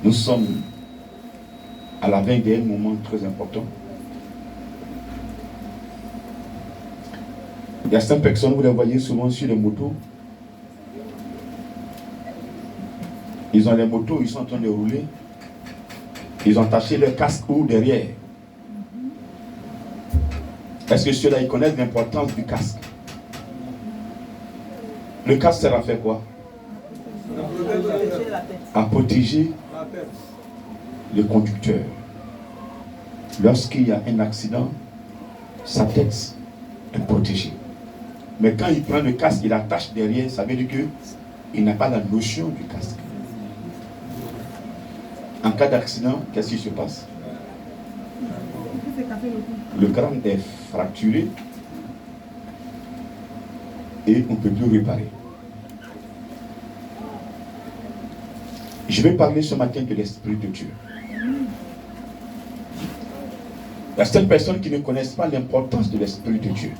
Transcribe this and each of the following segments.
Nous sommes à la veille d'un moment très important. Il y a certaines personnes, vous les voyez souvent sur les motos. Ils ont les motos, ils sont en train de rouler. Ils ont attaché leur casque ou derrière. Est-ce que ceux-là, ils connaissent l'importance du casque? Le casque sert à faire quoi? À protéger le conducteur. Lorsqu'il y a un accident, sa tête est protégée. Mais quand il prend le casque, il attache derrière, ça veut dire qu'il n'a pas la notion du casque. En cas d'accident, qu'est-ce qui se passe? Le crâne est fracturé et on ne peut plus réparer. Je vais parler ce matin de l'Esprit de Dieu. Il y a certaines personnes qui ne connaissent pas l'importance de l'Esprit de Dieu.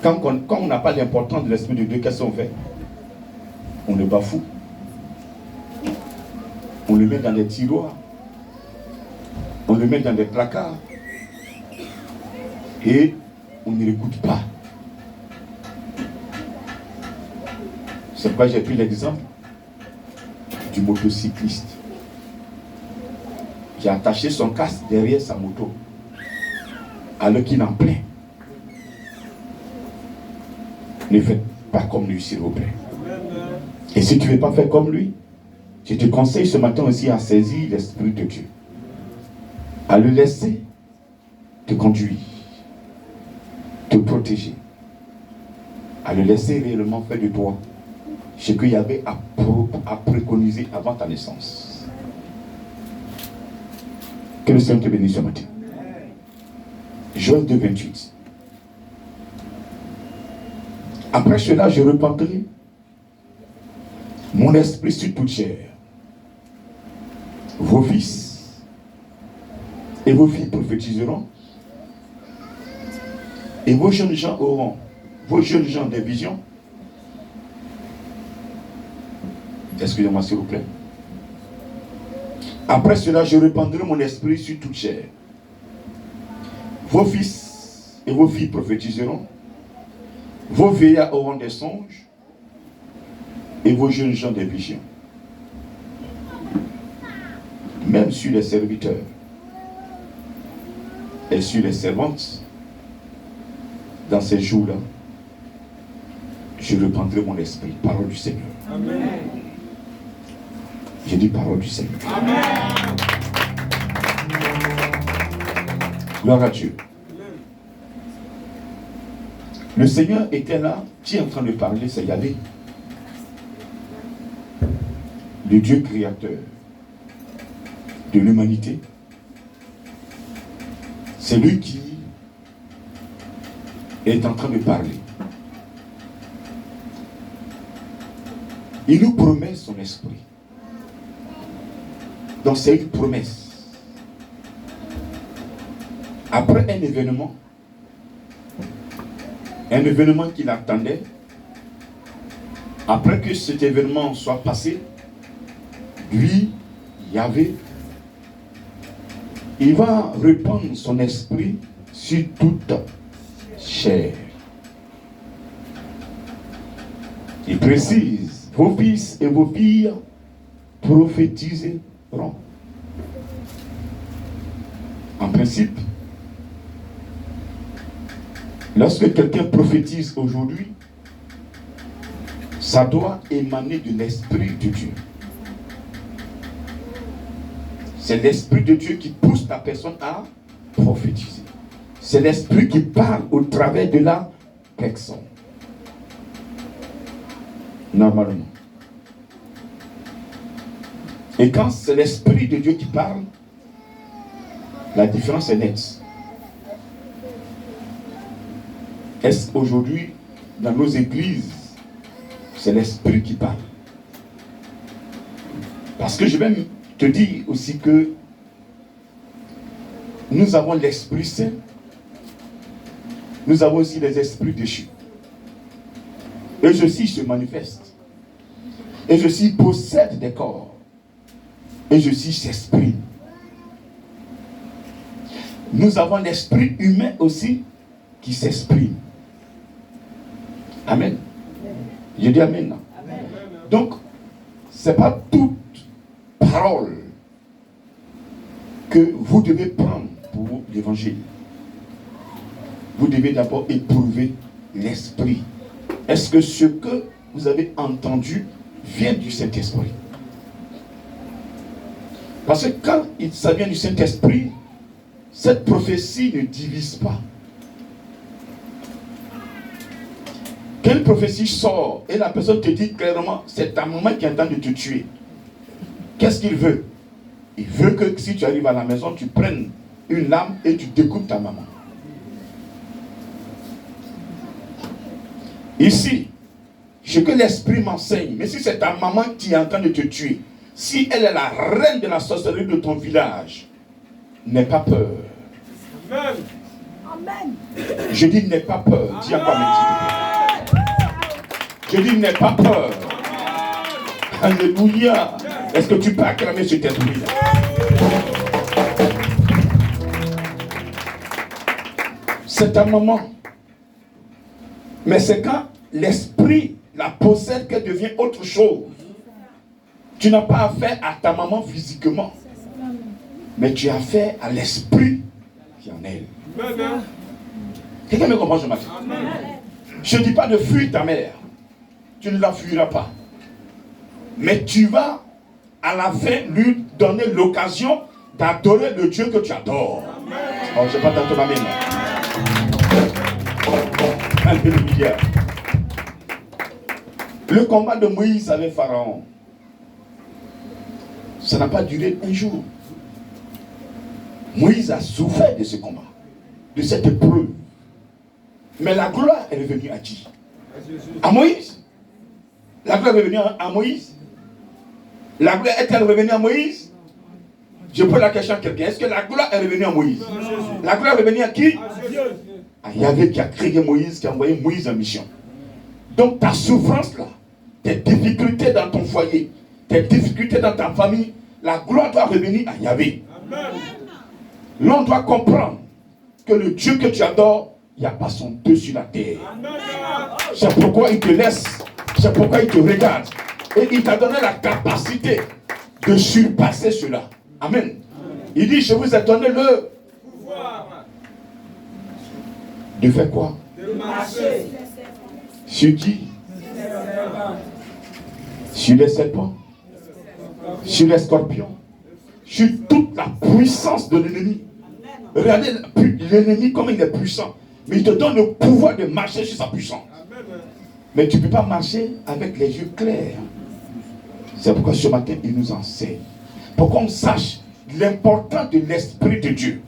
Quand on n'a pas l'importance de l'Esprit de Dieu, qu'est-ce qu'on fait? On le bafoue. On le met dans des tiroirs. On le met dans des placards. Et on ne l'écoute pas. C'est pourquoi j'ai pris l'exemple du motocycliste. J'ai attaché son casque derrière sa moto, alors qu'il en plaît. Ne faites pas comme lui, s'il vous plaît. Et si tu ne veux pas faire comme lui, je te conseille ce matin aussi à saisir l'Esprit de Dieu, à le laisser te conduire, te protéger, à le laisser réellement faire de toi ce qu'il y avait à préconiser avant ta naissance. Que le Seigneur te bénisse ce matin. Joël 2, 28. Après cela, je répandrai mon esprit sur toute chair. Vos fils et vos filles prophétiseront, et vos jeunes gens auront, vos jeunes gens des visions. Excusez-moi s'il vous plaît. Après cela, je répandrai mon esprit sur toute chair. Vos fils et vos filles prophétiseront, vos vieillards auront des songes, et vos jeunes gens des visions. Même sur les serviteurs et sur les servantes, dans ces jours-là, je répandrai mon esprit. Parole du Seigneur. Amen. J'ai dit parole du Seigneur. Amen. Gloire à Dieu. Le Seigneur était là, qui est en train de parler, c'est Yahvé. Le Dieu créateur de l'humanité. C'est lui qui est en train de parler. Il nous promet son esprit. Donc c'est une promesse. Après un événement qu'il attendait, après que cet événement soit passé, lui, Yahvé, il va répandre son esprit sur toute chair. Il précise, vos fils et vos filles prophétiseront. En principe, lorsque quelqu'un prophétise aujourd'hui, ça doit émaner de l'Esprit de Dieu. C'est l'Esprit de Dieu qui pousse la personne à prophétiser. C'est l'Esprit qui parle au travers de la personne. Normalement. Et quand c'est l'Esprit de Dieu qui parle, la différence est nette. Est-ce qu'aujourd'hui, dans nos églises, c'est l'Esprit qui parle? Parce que je vais te dire aussi que nous avons l'Esprit Saint, nous avons aussi les esprits déchus. Eux aussi se manifestent. Et ceci possède des corps. Et ceci s'exprime. Nous avons l'esprit humain aussi qui s'exprime. Amen. Je dis amen. Amen. Donc, ce n'est pas toute parole que vous devez prendre pour l'évangile. Vous devez d'abord éprouver l'esprit. Est-ce que ce que vous avez entendu vient du Saint-Esprit? Parce que quand ça vient du Saint-Esprit, cette prophétie ne divise pas. Quelle prophétie sort et la personne te dit clairement, c'est ta maman qui est en train de te tuer. Qu'est-ce qu'il veut? Il veut que si tu arrives à la maison, tu prennes une lame et tu découpes ta maman. Ici, ce que l'esprit m'enseigne, mais si c'est ta maman qui est en train de te tuer, si elle est la reine de la sorcellerie de ton village, n'aie pas peur. Amen. Amen. Je dis n'aie pas peur. Dis à quoi me Je dis n'aie pas peur. Alléluia. Est-ce que tu peux acclamer cet esprit-là? C'est ta maman. Mais c'est quand l'esprit la possède qu'elle devient autre chose. Tu n'as pas affaire à ta maman physiquement, mais tu as affaire à l'esprit qui en elle. Quelqu'un me comprend ce matin? Je ne dis pas de fuir ta mère. Tu ne la fuiras pas. Mais tu vas à la fin lui donner l'occasion d'adorer le Dieu que tu adores. Oh, je n'ai pas tantôt ma main. Un peu de milliard. Le combat de Moïse avec Pharaon, ça n'a pas duré un jour. Moïse a souffert de ce combat, de cette épreuve. Mais la gloire est revenue à qui? À Moïse. La gloire est revenue à Moïse. La gloire est-elle revenue à Moïse? Je pose la question à quelqu'un. Est-ce que la gloire est revenue à Moïse? La gloire est revenue à qui? À Yahvé qui a créé Moïse, qui a envoyé Moïse en mission. Donc ta souffrance là, tes difficultés dans ton foyer, tes difficultés dans ta famille, la gloire doit revenir à Yahvé. L'on doit comprendre que le Dieu que tu adores, il n'y a pas son Dieu sur la terre. C'est pourquoi il te laisse, c'est pourquoi il te regarde. Et il t'a donné la capacité de surpasser cela. Amen. Il dit, je vous ai donné le pouvoir. De faire quoi? De marcher. Sur qui? Sur les serpents. Sur les scorpions. Sur toute la puissance de l'ennemi. Regardez l'ennemi comme il est puissant. Mais il te donne le pouvoir de marcher sur sa puissance. Mais tu ne peux pas marcher avec les yeux clairs. C'est pourquoi ce matin, il nous enseigne. Pour qu'on sache l'importance de l'Esprit de Dieu.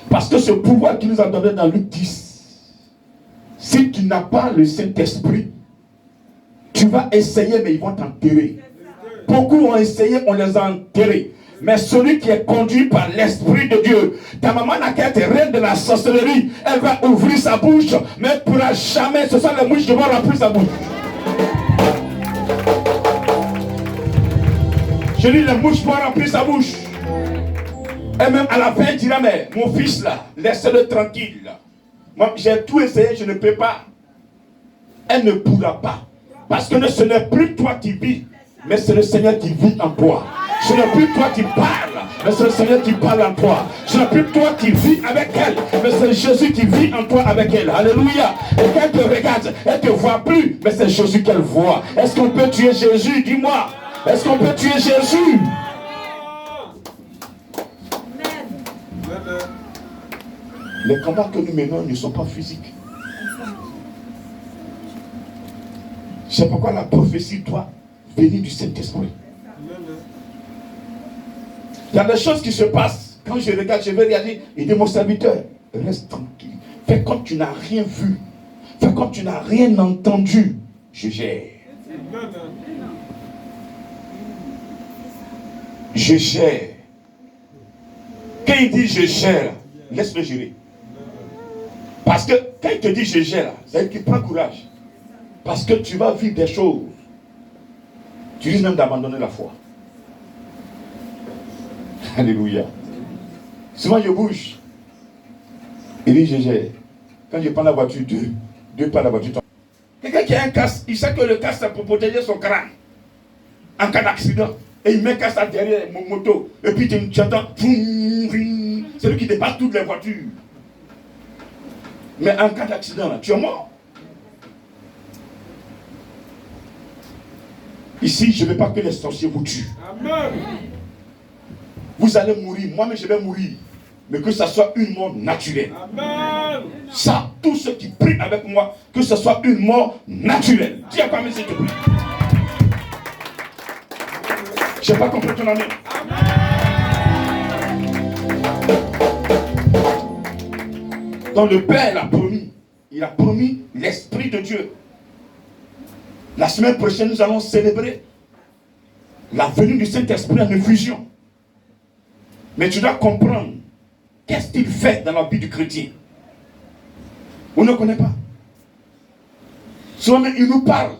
Parce que ce pouvoir qu'il nous a donné dans Luc 10, si tu n'as pas le Saint-Esprit, tu vas essayer, mais ils vont t'enterrer. Beaucoup ont essayé, on les a enterrés. Mais celui qui est conduit par l'Esprit de Dieu, ta maman n'a qu'à être reine de la sorcellerie, elle va ouvrir sa bouche, mais elle ne pourra jamais, ce sont les mouches qui vont remplir sa bouche. Je dis, les mouches vont remplir sa bouche. Et même à la fin, elle dira, mais mon fils là, laissez-le tranquille. Moi, j'ai tout essayé, je ne peux pas. Elle ne pourra pas. Parce que ce n'est plus toi qui vis, mais c'est le Seigneur qui vit en toi. Ce n'est plus toi qui parles, mais c'est le Seigneur qui parle en toi. Ce n'est plus toi qui vis avec elle, mais c'est Jésus qui vit en toi avec elle. Alléluia. Et quand elle te regarde, elle ne te voit plus, mais c'est Jésus qu'elle voit. Est-ce qu'on peut tuer Jésus? Dis-moi. Est-ce qu'on peut tuer Jésus? Les combats que nous menons ne sont pas physiques. C'est pourquoi la prophétie doit venir du Saint-Esprit. Il y a des choses qui se passent. Quand je regarde, je vais regarder. Il dit, mon serviteur, reste tranquille. Fais comme tu n'as rien vu. Fais comme tu n'as rien entendu. Je gère. Je gère. Quand il dit je gère, laisse-le gérer. Parce que quand il te dit je gère, c'est qu'il prend courage. Parce que tu vas vivre des choses Tu risques même d'abandonner la foi. Alléluia. Souvent je bouge. Il dit, quand je prends la voiture, deux pas la voiture. Quelqu'un qui a un casque, il sait que le casque c'est pour protéger son crâne en cas d'accident. Et il met le casque derrière mon moto. Et puis tu entends, c'est lui qui dépasse toutes les voitures. Mais en cas d'accident, tu es mort. Ici, je ne veux pas que les sorciers vous tuent. Amen. Vous allez mourir, moi-même je vais mourir. Mais que ce soit une mort naturelle. Amen. Ça, tous ceux qui prient avec moi, que ce soit une mort naturelle. Dis à quoi, s'il te plaît. Je n'ai pas compris ton amen. Donc le Père l'a promis. Il a promis l'Esprit de Dieu. La semaine prochaine, nous allons célébrer la venue du Saint-Esprit en effusion. Mais tu dois comprendre qu'est-ce qu'il fait dans la vie du chrétien. On ne connaît pas. Souvent, il nous parle.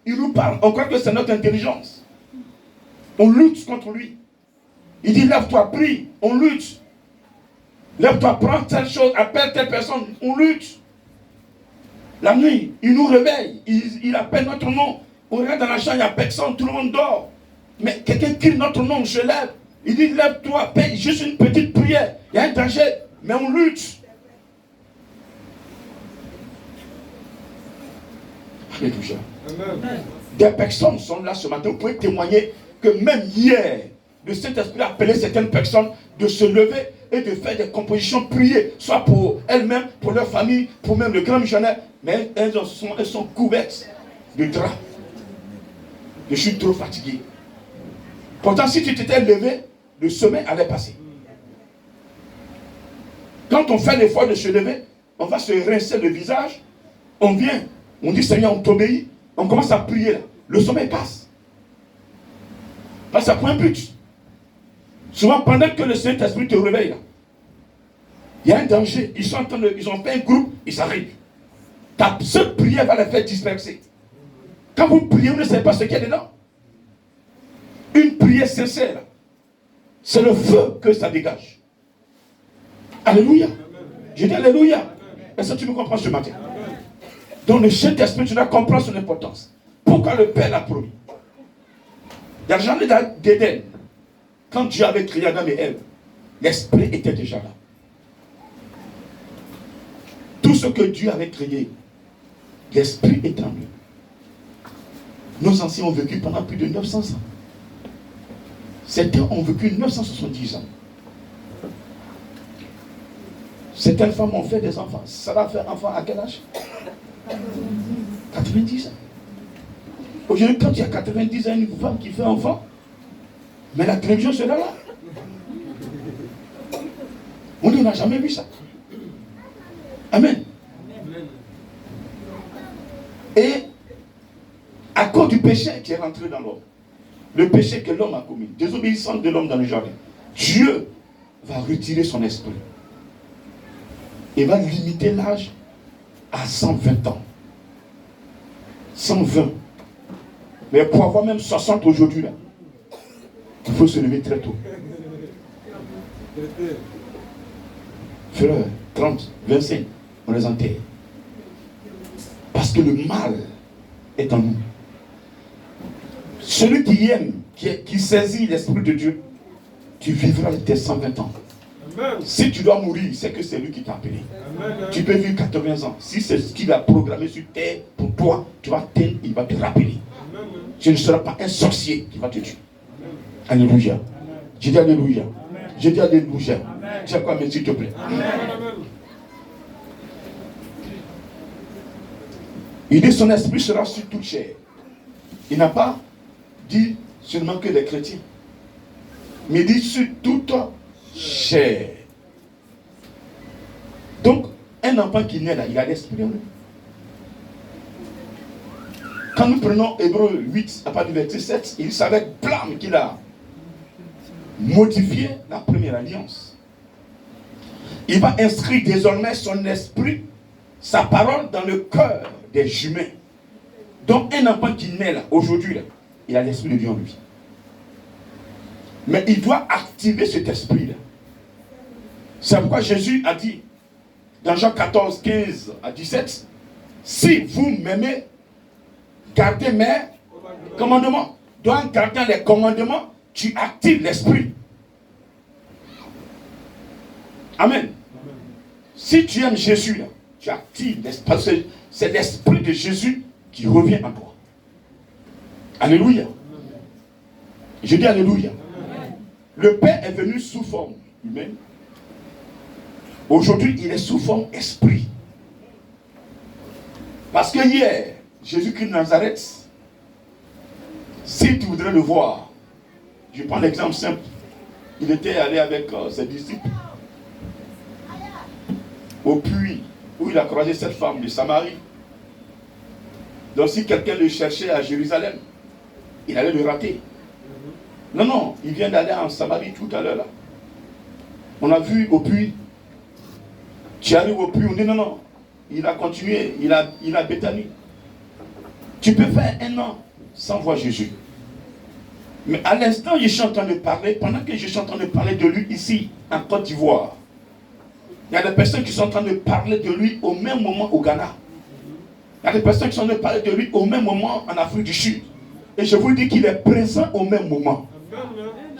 Il nous parle. On croit que c'est notre intelligence. On lutte contre lui. Il dit, lève-toi, prie. On lutte. Lève-toi, prends telle chose, appelle telle personne. On lutte. La nuit, il nous réveille. Il appelle notre nom. On regarde dans la chambre, il n'y a personne. Tout le monde dort. Mais quelqu'un crie notre nom, je lève. Il dit, lève-toi, paye juste une petite prière. Il y a un danger, mais on lutte. Alléluia. Des personnes sont là ce matin. Vous pouvez témoigner que même hier, le Saint-Esprit a appelé certaines personnes de se lever et de faire des compositions priées, soit pour elles-mêmes, pour leur famille, pour même le grand missionnaire. Mais elles sont couvertes de draps. Je suis trop fatigué. Pourtant, si tu t'étais levé, le sommeil allait passer. Quand on fait l'effort de se lever, on va se rincer le visage, on vient, on dit Seigneur, on t'obéit, on commence à prier là. Le sommeil passe. Parce que ça prend un but. Souvent, pendant que le Saint-Esprit te réveille là, il y a un danger. Ils ont fait un groupe, ils s'arrivent. Ta seule prière va les faire disperser. Quand vous priez, vous ne savez pas ce qu'il y a dedans. Une prière sincère, c'est le feu que ça dégage. Alléluia. Je dis Alléluia. Est-ce que tu me comprends ce matin? Dans le Saint-Esprit, tu dois comprendre son importance. Pourquoi le Père l'a promis? Dans le jardin d'Éden, quand Dieu avait créé Adam et Ève, l'Esprit était déjà là. Tout ce que Dieu avait créé, l'Esprit est en nous. Nos anciens ont vécu pendant plus de 900 ans. Certains ont vécu 970 ans. Certaines femmes ont fait des enfants. Ça va faire enfant à quel âge? 90 ans. Aujourd'hui, quand il y a 90 ans, une femme qui fait enfant, mais la télévision sera là. On n'a jamais vu ça. Amen. Et à cause du péché qui est rentré dans l'homme, le péché que l'homme a commis, désobéissance de l'homme dans le jardin, Dieu va retirer son esprit. Il va limiter l'âge à 120 ans. 120. Mais pour avoir même 60 aujourd'hui, là, il faut se lever très tôt. Frère, 30, 25, on les enterre. Parce que le mal est en nous. Celui qui aime, qui saisit l'Esprit de Dieu, tu vivras tes 120 ans. Amen. Si tu dois mourir, c'est que c'est lui qui t'a appelé. Amen. Tu peux vivre 80 ans. Si c'est ce qu'il a programmé sur terre pour toi, tu vas t'aimer, il va te rappeler. Amen. Ce ne sera pas un sorcier qui va te tuer. Amen. Alléluia. Amen. Je dis Alléluia. Amen. Je dis Alléluia. Dis à quoi, mais s'il te plaît. Amen. Il dit son esprit sera sur toute chair. Il n'a pas dit seulement que les chrétiens. Mais il dit sur toute chair. Donc, un enfant qui naît là, il a l'esprit en lui. Quand nous prenons Hébreux 8, à partir du verset 7, il savait avec blâme qu'il a modifié la première alliance. Il va inscrire désormais son esprit, sa parole dans le cœur des humains. Donc un enfant qui naît là, aujourd'hui là, il a l'esprit de Dieu en lui. Mais il doit activer cet esprit-là. C'est pourquoi Jésus a dit, dans Jean 14, 15 à 17, si vous m'aimez, gardez mes commandements. Donc en gardant les commandements, tu actives l'esprit. Amen. Si tu aimes Jésus, là, tu actives l'esprit. Parce que c'est l'esprit de Jésus qui revient en toi. Alléluia. Je dis alléluia. Le Père est venu sous forme humaine. Aujourd'hui, il est sous forme esprit. Parce que hier, Jésus-Christ de Nazareth, si tu voudrais le voir, je prends l'exemple simple. Il était allé avec ses disciples au puits où il a croisé cette femme de Samarie. Donc si quelqu'un le cherchait à Jérusalem, il allait le rater. Non, non, il vient d'aller en Samarie tout à l'heure là. On a vu au puits. Tu arrives au puits, on dit non, non. Il a continué, il a Béthanie. Tu peux faire 1 an sans voir Jésus. Mais à l'instant, je suis en train de parler, pendant que je suis en train de parler de lui ici, en Côte d'Ivoire, il y a des personnes qui sont en train de parler de lui au même moment au Ghana. Il y a des personnes qui sont en train de parler de lui au même moment en Afrique du Sud. Et je vous dis qu'il est présent au même moment.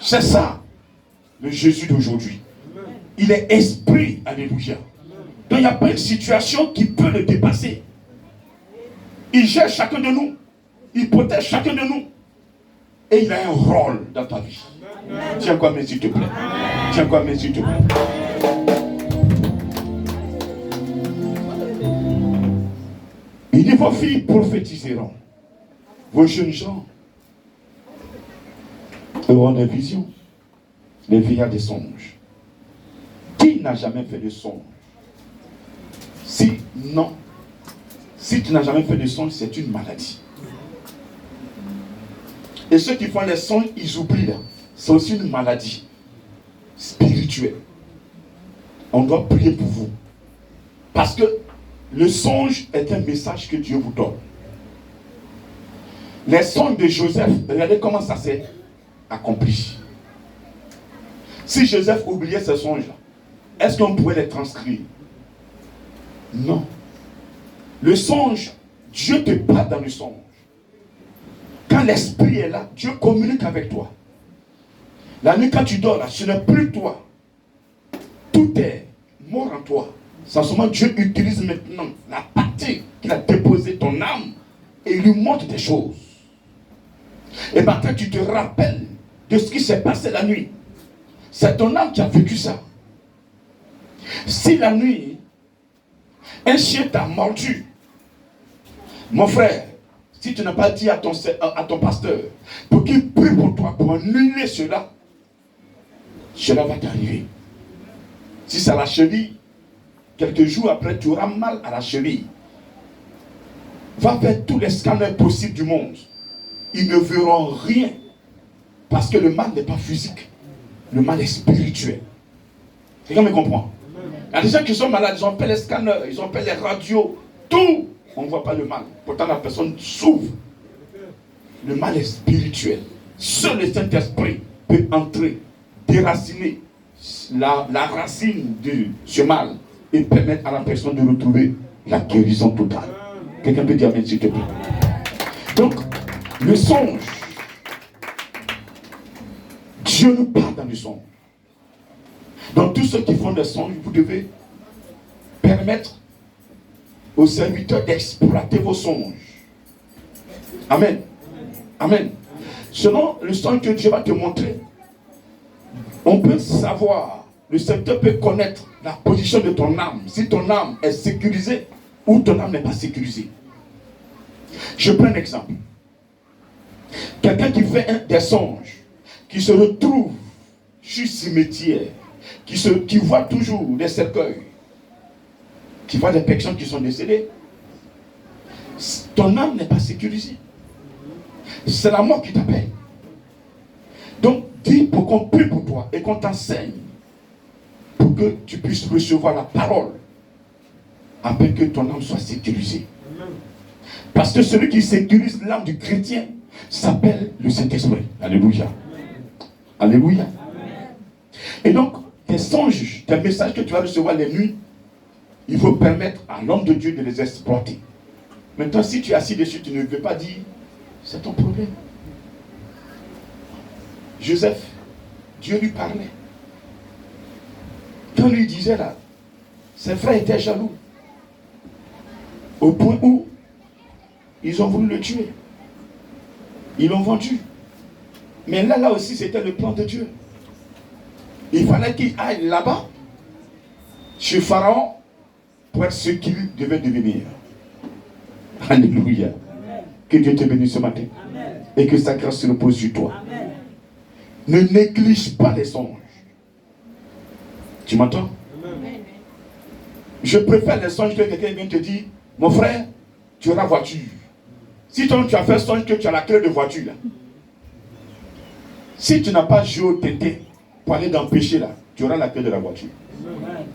C'est ça, le Jésus d'aujourd'hui. Il est esprit, alléluia. Donc il n'y a pas une situation qui peut le dépasser. Il gère chacun de nous. Il protège chacun de nous. Et il a un rôle dans ta vie. Tiens-toi main s'il te plaît. Tiens-toi main s'il te plaît. Il dit, vos filles prophétiseront. Vos jeunes gens auront des visions. Les vieillards des songes. Qui n'a jamais fait de songe? Si non, si tu n'as jamais fait de songe, c'est une maladie. Et ceux qui font les songes, ils oublient là. C'est aussi une maladie spirituelle. On doit prier pour vous. Parce que le songe est un message que Dieu vous donne. Les songes de Joseph, regardez comment ça s'est accompli. Si Joseph oubliait ses songes-là, est-ce qu'on pouvait les transcrire? Non. Le songe, Dieu te parle dans le songe. Quand l'esprit est là, Dieu communique avec toi. La nuit quand tu dors là, ce n'est plus toi. Tout est mort en toi. C'est seulement Dieu utilise maintenant la partie qu'il a déposée ton âme et il lui montre des choses. Et maintenant tu te rappelles de ce qui s'est passé la nuit. C'est ton âme qui a vécu ça. Si la nuit, un chien t'a mordu, mon frère, si tu n'as pas dit à ton pasteur pour qu'il prie pour toi, pour annuler cela, cela va t'arriver. Si c'est à la cheville, quelques jours après, tu auras mal à la cheville. Va faire tous les scanners possibles du monde. Ils ne verront rien. Parce que le mal n'est pas physique. Le mal est spirituel. Quelqu'un me comprend? Il y a des gens qui sont malades, ils ont fait les scanners, ils ont fait les radios, tout. On ne voit pas le mal. Pourtant, la personne souffre. Le mal est spirituel. Seul le Saint-Esprit peut entrer, déraciner la racine de ce mal et permettre à la personne de retrouver la guérison totale. Quelqu'un peut dire amen, s'il te plaît. Donc, le songe, Dieu nous parle dans le songe. Donc, tous ceux qui font des songes, vous devez permettre aux serviteurs d'exploiter vos songes. Amen. Amen. Selon le songe que Dieu va te montrer, on peut savoir, le serviteur peut connaître la position de ton âme, si ton âme est sécurisée ou ton âme n'est pas sécurisée. Je prends un exemple. Quelqu'un qui fait des songes, qui se retrouve sur cimetière, qui voit toujours des cercueils, qui voit des personnes qui sont décédées, ton âme n'est pas sécurisée. C'est la mort qui t'appelle. Donc, dis pour qu'on prie pour toi et qu'on t'enseigne pour que tu puisses recevoir la parole afin que ton âme soit sécurisée. Parce que celui qui sécurise l'âme du chrétien, s'appelle le Saint-Esprit. Alléluia. Alléluia. Et donc, tes songes, tes messages que tu vas recevoir les nuits, il faut permettre à l'homme de Dieu de les exploiter. Maintenant, si tu es assis dessus, tu ne veux pas dire, c'est ton problème. Joseph, Dieu lui parlait. Quand lui disait là, ses frères étaient jaloux. Au point où ils ont voulu le tuer. Ils l'ont vendu. Mais là aussi, c'était le plan de Dieu. Il fallait qu'il aille là-bas, chez Pharaon, pour être ce qu'il devait devenir. Alléluia. Amen. Que Dieu te bénisse ce matin. Amen. Et que sa grâce se repose sur toi. Amen. Ne néglige pas les songes. Tu m'entends? Amen. Je préfère les songes que quelqu'un vient te dire, mon frère, tu auras voiture. Si tu as fait songe que tu as la clé de voiture, là. Si tu n'as pas joué au tété pour aller dans le péché, là, tu auras la clé de la voiture. Amen.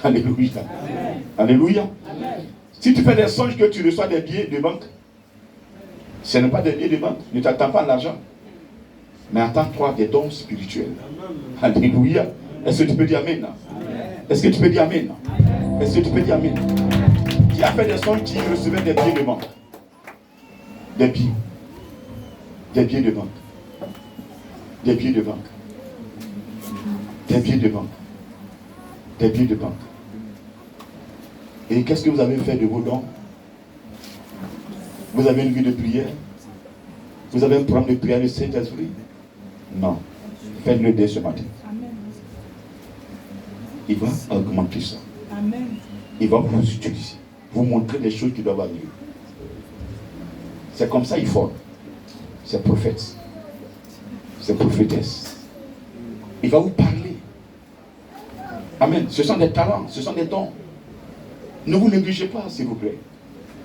Alléluia. Amen. Alléluia. Amen. Si tu fais des songes que tu reçois des billets de banque, ce n'est pas des billets de banque. Ne t'attends pas à l'argent. Mais attends-toi des dons spirituels. Amen. Alléluia. Est-ce que tu peux dire Amen? Est-ce que tu peux dire Amen? Est-ce que tu peux dire Amen? Qui a fait des songes qui recevaient des billets de banque? Des billets. Des billets de banque. Des billets de banque. Des billets de banque. Des billets de banque. Et qu'est-ce que vous avez fait de vos dons? Vous avez une vie de prière? Vous avez un programme de prière du Saint-Esprit? Non. Faites-le dès ce matin. Il va augmenter ça. Amen. Il va vous utiliser. Vous montrer les choses qui doivent arriver. C'est comme ça il faut. C'est prophète. C'est prophétesse. Il va vous parler. Amen. Ce sont des talents, ce sont des dons. Ne vous négligez pas, s'il vous plaît.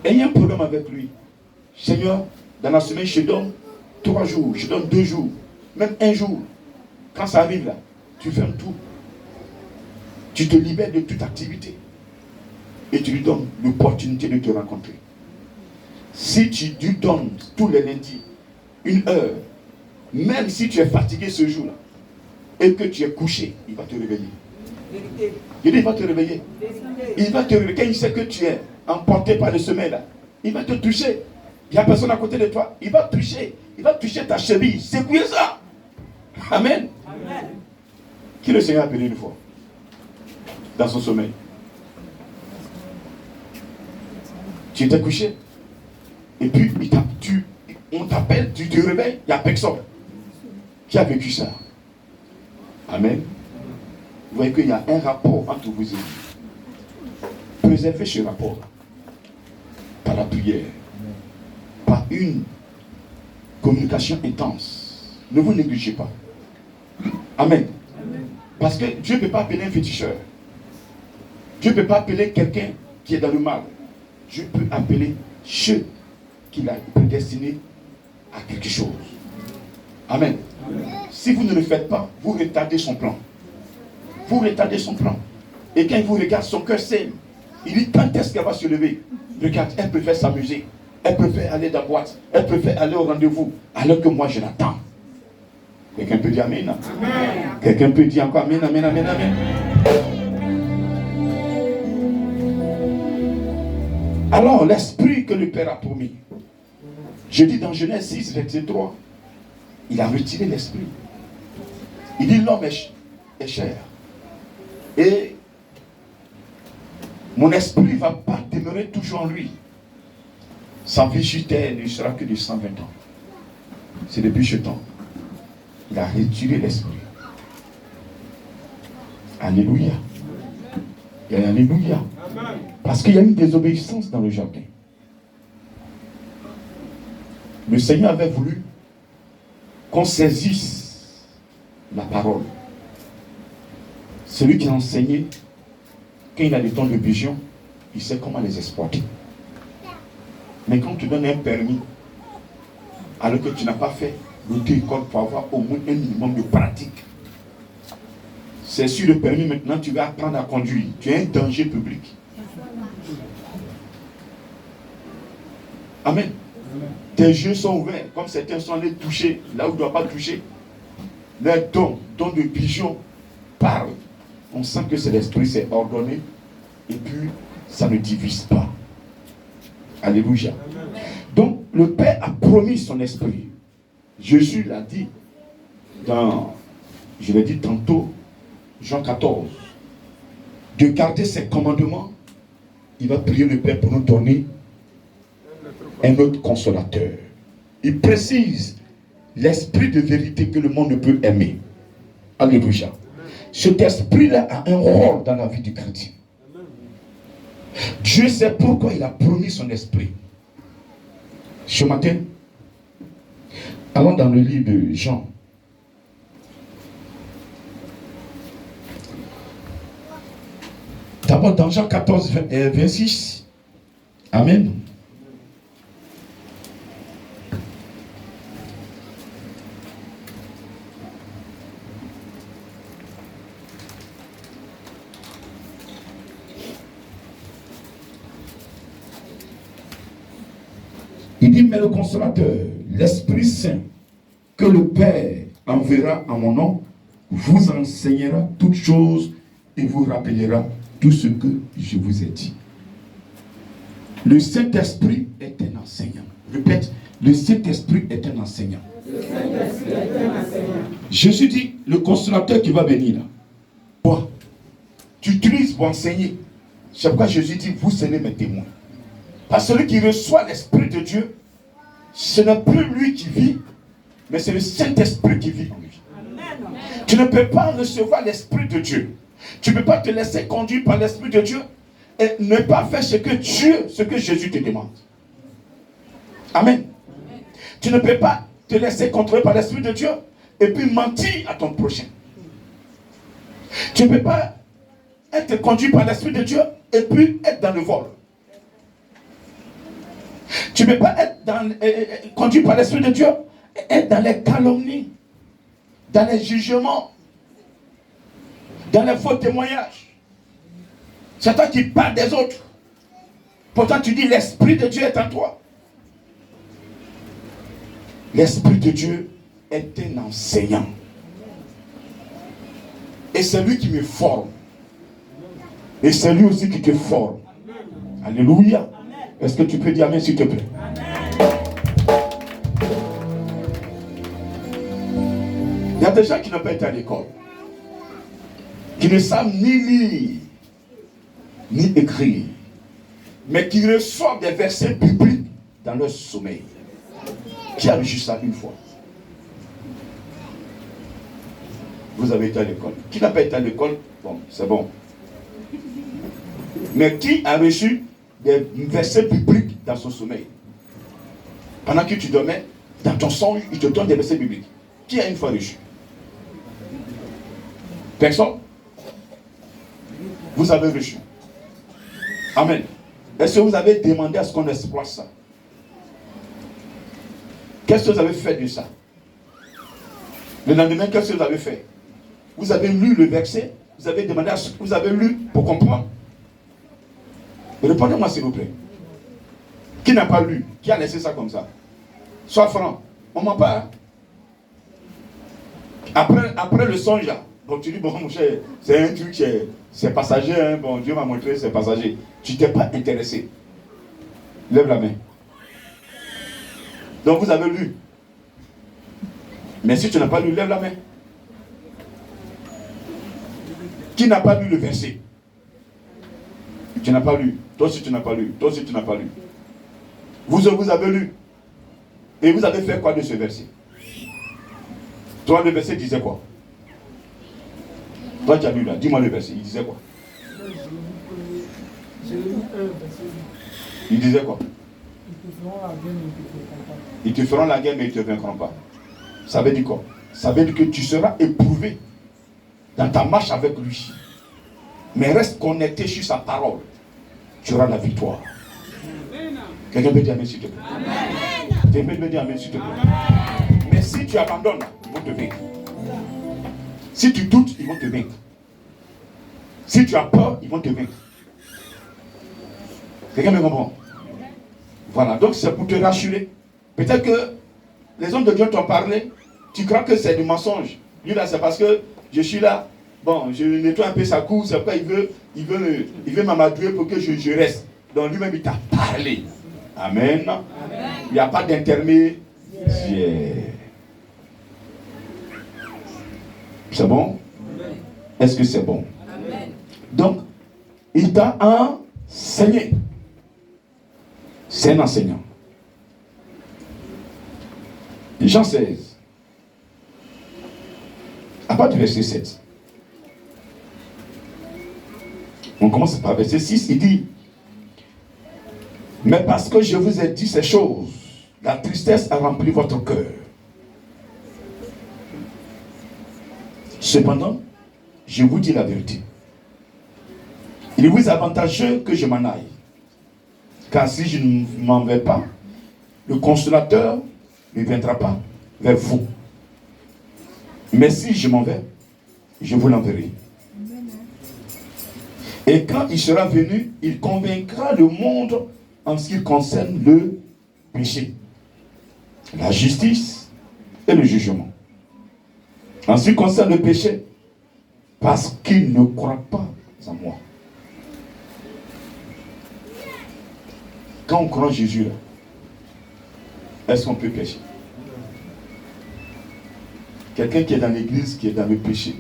Ayez un problème avec lui. Seigneur, dans la semaine, je donne 3 jours, je donne 2 jours, même 1 jour. Quand ça arrive là, tu fermes tout. Tu te libères de toute activité. Et tu lui donnes l'opportunité de te rencontrer. Si tu lui donnes tous les lundis 1 heure, même si tu es fatigué ce jour-là, et que tu es couché, il va te réveiller. Il va te réveiller. Il va te réveiller. Quand il sait que tu es emporté par le sommeil là, il va te toucher. Il n'y a personne à côté de toi. Il va toucher. Il va toucher ta cheville. Secouer ça. Amen. Amen. Qui le Seigneur a appelé une fois dans son sommeil? Tu étais couché. Et puis on t'appelle, tu te réveilles, il n'y a personne qui a vécu ça. Amen. Vous voyez qu'il y a un rapport entre vous et lui. Préservez ce rapport par la prière, par une communication intense. Ne vous négligez pas. Amen. Parce que Dieu ne peut pas appeler un féticheur. Dieu ne peut pas appeler quelqu'un qui est dans le mal. Dieu peut appeler ceux qu'il a prédestinés à quelque chose. Amen. Amen. Si vous ne le faites pas, vous retardez son plan. Vous retardez son plan. Et quand il vous regarde, son cœur saigne. Il dit, quand est-ce qu'elle va se lever? Regarde, elle préfère s'amuser. Elle préfère aller dans la boîte. Elle préfère aller au rendez-vous. Alors que moi, je l'attends. Quelqu'un peut dire Amen. Amen. Quelqu'un peut dire encore Amen, Amen, Amen, Amen. Alors, l'esprit que le Père a promis. Je dis dans Genèse 6, verset 3, il a retiré l'esprit. Il dit, l'homme est cher. Et mon esprit ne va pas demeurer toujours en lui. Sa vie sur terre ne sera que de 120 ans. C'est depuis ce temps. Il a retiré l'esprit. Alléluia. Et alléluia. Parce qu'il y a une désobéissance dans le jardin. Le Seigneur avait voulu qu'on saisisse la parole. Celui qui a enseigné, quand il a des temps de vision, il sait comment les exploiter. Mais quand tu donnes un permis, alors que tu n'as pas fait l'auto-école pour avoir au moins un minimum de pratique, c'est sur le permis maintenant, tu vas apprendre à conduire. Tu es un danger public. Amen. tes yeux sont ouverts, comme certains sont allés toucher là où ils ne doivent pas toucher. Les dons de pigeons parlent. On sent que c'est l'esprit, c'est ordonné. Et puis, ça ne divise pas. Alléluia. Donc, le Père a promis son esprit. Jésus l'a dit dans, je l'ai dit tantôt, Jean 14, de garder ses commandements. Il va prier le Père pour nous donner un autre consolateur. Il précise l'esprit de vérité que le monde ne peut aimer. Alléluia. Cet esprit-là a un rôle dans la vie du chrétien. Dieu sait pourquoi il a promis son esprit. Ce matin, allons dans le livre de Jean. D'abord dans Jean 14, 26. Amen. Il dit, mais le consolateur, l'Esprit Saint, que le Père enverra en mon nom, vous enseignera toutes choses et vous rappellera tout ce que je vous ai dit. Le Saint-Esprit est un enseignant. Répète, le Saint-Esprit est un enseignant. Jésus dit, le consolateur qui va venir là, toi, tu utilises pour enseigner. C'est pourquoi Jésus dit, vous serez mes témoins. Parce que celui qui reçoit l'Esprit de Dieu, ce n'est plus lui qui vit, mais c'est le Saint-Esprit qui vit en lui. Amen. Tu ne peux pas recevoir l'Esprit de Dieu. Tu ne peux pas te laisser conduire par l'Esprit de Dieu et ne pas faire ce que Jésus te demande. Amen. Tu ne peux pas te laisser contrôler par l'Esprit de Dieu et puis mentir à ton prochain. Tu ne peux pas être conduit par l'Esprit de Dieu et puis être dans le vol. Tu ne peux pas être conduit par l'Esprit de Dieu et être dans les calomnies, dans les jugements, dans les faux témoignages. C'est toi qui parles des autres. Pourtant tu dis l'Esprit de Dieu est en toi. L'Esprit de Dieu est un enseignant. Et c'est lui qui me forme. Et c'est lui aussi qui te forme. Alléluia. Est-ce que tu peux dire amen s'il te plaît? Amen. Il y a des gens qui n'ont pas été à l'école, qui ne savent ni lire, ni écrire, mais qui reçoivent des versets bibliques dans leur sommeil. Qui a reçu ça une fois? Vous avez été à l'école. Qui n'a pas été à l'école? Bon, c'est bon. Mais qui a reçu des versets bibliques dans son sommeil? Pendant que tu dormais, dans ton songe, il te donne des versets bibliques. Qui a une fois reçu? Personne? Vous avez reçu. Amen. Est-ce que vous avez demandé à ce qu'on exploite ça? Qu'est-ce que vous avez fait de ça? Le lendemain, qu'est-ce que vous avez fait? Vous avez lu le verset, vous avez demandé à ce que vous avez lu pour comprendre. Répondez-moi s'il vous plaît. Qui n'a pas lu? Qui a laissé ça comme ça? Sois franc. On ment pas. Après le songe là, donc tu dis bon mon cher, c'est un truc, c'est passager, hein, bon Dieu m'a montré, c'est passager. Tu t'es pas intéressé. Lève la main. Donc vous avez lu. Mais si tu n'as pas lu, lève la main. Qui n'a pas lu le verset? Tu n'as pas lu. Toi aussi tu n'as pas lu. Toi aussi tu n'as pas lu. Vous avez lu. Et vous avez fait quoi de ce verset? Toi le verset disait quoi? Toi tu as lu là. Dis-moi le verset. Il disait quoi? Il disait quoi? Ils te feront la guerre mais ils ne te vaincront pas. Ça veut dire quoi? Ça veut dire que tu seras éprouvé dans ta marche avec lui. Mais reste connecté sur sa parole. Tu auras la victoire. Quelqu'un peut dire amen s'il te plaît. Quelqu'un peut dire amen s'il te plaît. Mais si tu abandonnes, ils vont te vaincre. Si tu doutes, ils vont te vaincre. Si tu as peur, ils vont te vaincre. Quelqu'un me comprend? Voilà, donc c'est pour te rassurer Peut-être que les hommes de Dieu t'ont parlé, tu crois que c'est du mensonge. Lui là, c'est parce que je suis là. Bon, je nettoie un peu sa cour, c'est pourquoi il veut m'amadouer pour que je reste. Donc lui-même, il t'a parlé. Amen. Amen. Il n'y a pas d'intermédiaire. C'est bon? Est-ce que c'est bon? Amen. Donc, il t'a enseigné. C'est un enseignant. Jean 16. À part du verset 7. On commence par verset 6. Il dit: mais parce que je vous ai dit ces choses, la tristesse a rempli votre cœur. Cependant, je vous dis la vérité. Il est vous avantageux que je m'en aille. Car si je ne m'en vais pas, le consolateur ne viendra pas vers vous. Mais si je m'en vais, je vous l'enverrai. Et quand il sera venu, il convaincra le monde en ce qui concerne le péché, la justice et le jugement. En ce qui concerne le péché, parce qu'il ne croit pas en moi. Quand on croit en Jésus, est-ce qu'on peut pécher? Quelqu'un qui est dans l'église, qui est dans le péché,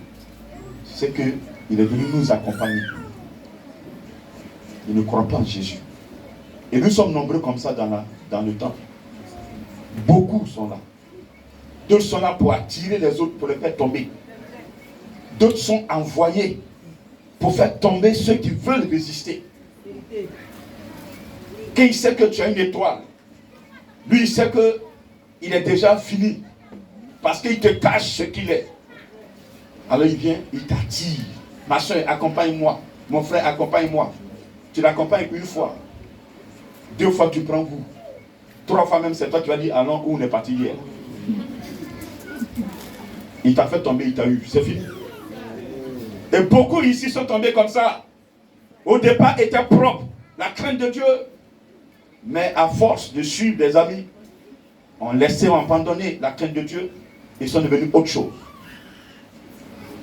c'est qu'il est venu nous accompagner. Il ne croit pas en Jésus. Et nous sommes nombreux comme ça dans le temple. Beaucoup sont là. D'autres sont là pour attirer les autres, pour les faire tomber. D'autres sont envoyés pour faire tomber ceux qui veulent résister. Quand il sait que tu as une étoile, lui il sait qu'il est déjà fini. Parce qu'il te cache ce qu'il est. Alors il vient, il t'attire. Ma soeur, accompagne-moi. Mon frère, accompagne-moi. Tu l'accompagnes une fois. 2 fois, tu prends goût. 3 fois même, c'est toi qui vas dire, allons, où on est parti hier. Il t'a fait tomber, il t'a eu. C'est fini. Et beaucoup ici sont tombés comme ça. Au départ, étaient propres. La crainte de Dieu. Mais à force de suivre des amis, on laissé abandonner la crainte de Dieu. Ils sont devenus autre chose.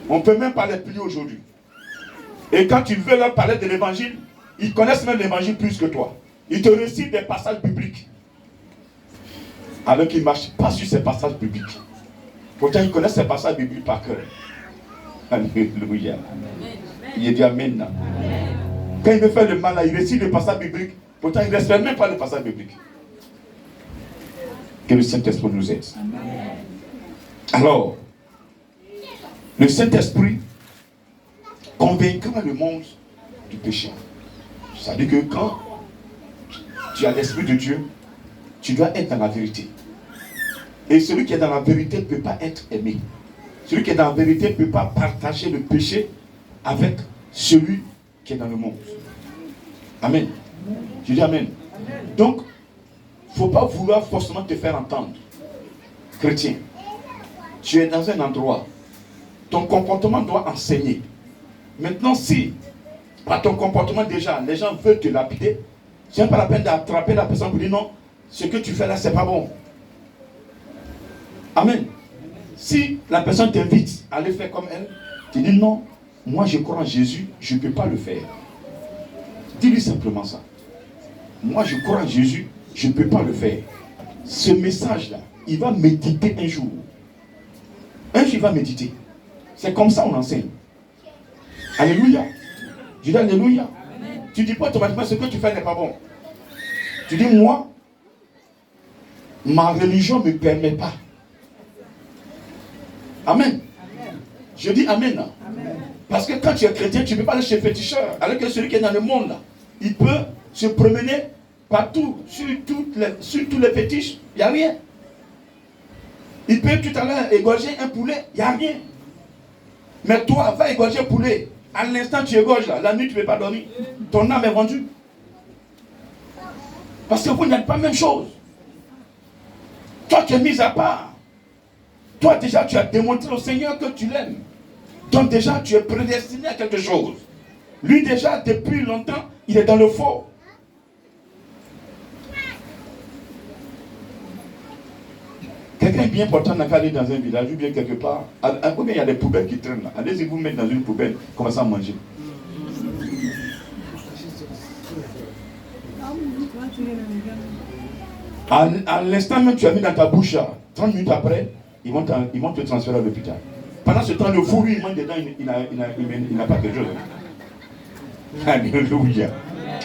On ne peut même pas les plier aujourd'hui. Et quand tu veux leur parler de l'évangile, ils connaissent même l'évangile plus que toi. Ils te récitent des passages bibliques. Alors qu'ils ne marchent pas sur ces passages bibliques. Pourtant, ils connaissent ces passages bibliques par cœur. Alléluia. Il dit Amen. Amen. Quand il veut faire le mal, il récite les passages bibliques. Pourtant, il ne respecte même pas les passages bibliques. Que le Saint-Esprit nous aide. Amen. Alors, le Saint-Esprit convaincra le monde du péché. C'est-à-dire que quand tu as l'Esprit de Dieu, tu dois être dans la vérité. Et celui qui est dans la vérité ne peut pas être aimé. Celui qui est dans la vérité ne peut pas partager le péché avec celui qui est dans le monde. Amen. Je dis Amen. Donc, il ne faut pas vouloir forcément te faire entendre. Chrétien, tu es dans un endroit, ton comportement doit enseigner. Maintenant, si par ton comportement déjà, les gens veulent te lapider, ce n'est pas la peine d'attraper la personne pour dire non, ce que tu fais là, c'est pas bon. Amen. Si la personne t'invite à aller faire comme elle, tu dis non, moi je crois en Jésus, je ne peux pas le faire. Dis-lui simplement ça. Moi je crois en Jésus, je ne peux pas le faire. Ce message-là, il va méditer un jour. Un jour, il va méditer. C'est comme ça on enseigne. Alléluia. Je dis Alléluia. Amen. Tu dis pas automatiquement ce que tu fais n'est pas bon. Tu dis moi, ma religion ne me permet pas. Amen. Amen. Je dis Amen. Amen. Parce que quand tu es chrétien, tu ne peux pas aller chez féticheur. Alors que celui qui est dans le monde, là, il peut se promener partout, sur tous les fétiches, il n'y a rien. Il peut tout à l'heure égorger un poulet, il n'y a rien. Mais toi, va égorger un poulet. À l'instant, tu égorges là. La nuit, tu ne peux pas dormir. Ton âme est vendue. Parce que vous n'êtes pas la même chose. Toi, tu es mis à part. Toi, déjà, tu as démontré au Seigneur que tu l'aimes. Donc, déjà, tu es prédestiné à quelque chose. Lui, déjà, depuis longtemps, il est dans le faux. Quelqu'un est bien portant n'a qu'à aller dans un village ou bien quelque part. Ou bien il y a des poubelles qui traînent là. Allez-y vous mettre dans une poubelle, commencez à manger. À l'instant même tu as mis dans ta bouche, 30 minutes après, ils vont te transférer à l'hôpital. Pendant ce temps, le fou, lui, il mange dedans, il n'a pas quelque chose. Alléluia.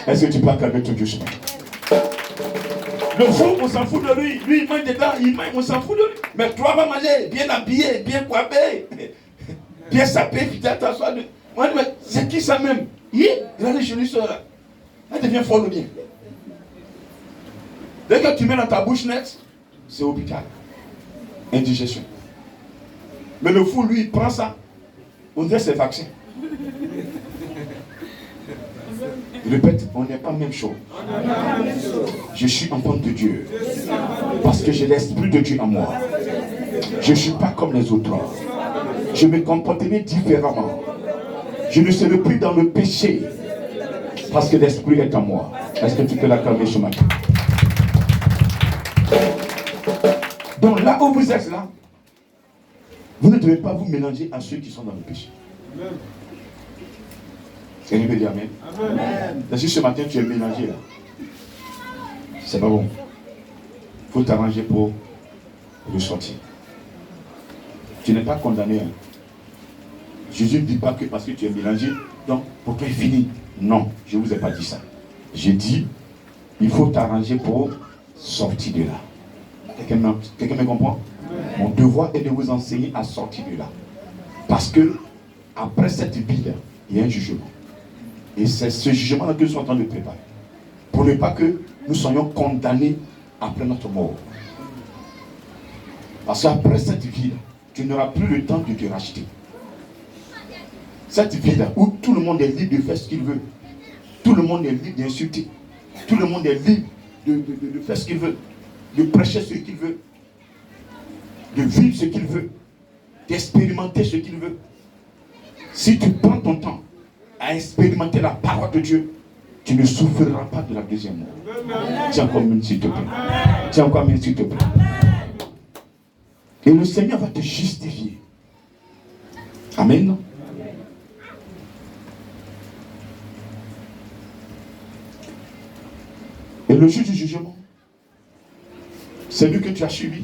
Est-ce que tu peux acclamer tout doucement? Le fou, on s'en fout de lui. Lui, il mange dedans, on s'en fout de lui. Mais toi, vas manger, bien habillé, bien coiffé, bien sapé, puis t'assois. C'est qui ça même? Il a les genoux sur là. Elle devient folle ou bien. Dès que tu mets dans ta bouche nette, c'est hôpital. Indigestion. Mais le fou, lui, il prend ça. On dirait c'est vaccin. Je répète, on n'est pas même chose. Je suis enfant de Dieu. Parce que j'ai l'esprit de Dieu en moi. Je ne suis pas comme les autres. Je me comporterai différemment. Je ne serai plus dans le péché. Parce que l'esprit est en moi. Est-ce que tu peux l'acclamer ce matin? Donc là où vous êtes là, vous ne devez pas vous mélanger à ceux qui sont dans le péché. Quelqu'un peut dire amen. Amen. Si ce matin tu es mélangé là, c'est pas bon. Il faut t'arranger pour le sortir. Tu n'es pas condamné. Hein. Jésus ne dit pas que parce que tu es mélangé, donc pour toi il finit. Non, je ne vous ai pas dit ça. J'ai dit, il faut t'arranger pour sortir de là. Quelqu'un me comprend? Mon devoir est de vous enseigner à sortir de là. Parce que après cette vie-là, il y a un jugement. Et c'est ce jugement-là que nous sommes en train de préparer. Pour ne pas que nous soyons condamnés après notre mort. Parce qu'après cette vie-là, tu n'auras plus le temps de te racheter. Cette vie-là, où tout le monde est libre de faire ce qu'il veut. Tout le monde est libre d'insulter. Tout le monde est libre de faire ce qu'il veut. De prêcher ce qu'il veut. De vivre ce qu'il veut. D'expérimenter ce qu'il veut. Si tu prends ton temps à expérimenter la parole de Dieu, tu ne souffriras pas de la deuxième mort. Tiens encore une s'il te plaît. Tiens encore une s'il te plaît. Et le Seigneur va te justifier. Amen. Et le jour du jugement, c'est lui que tu as suivi.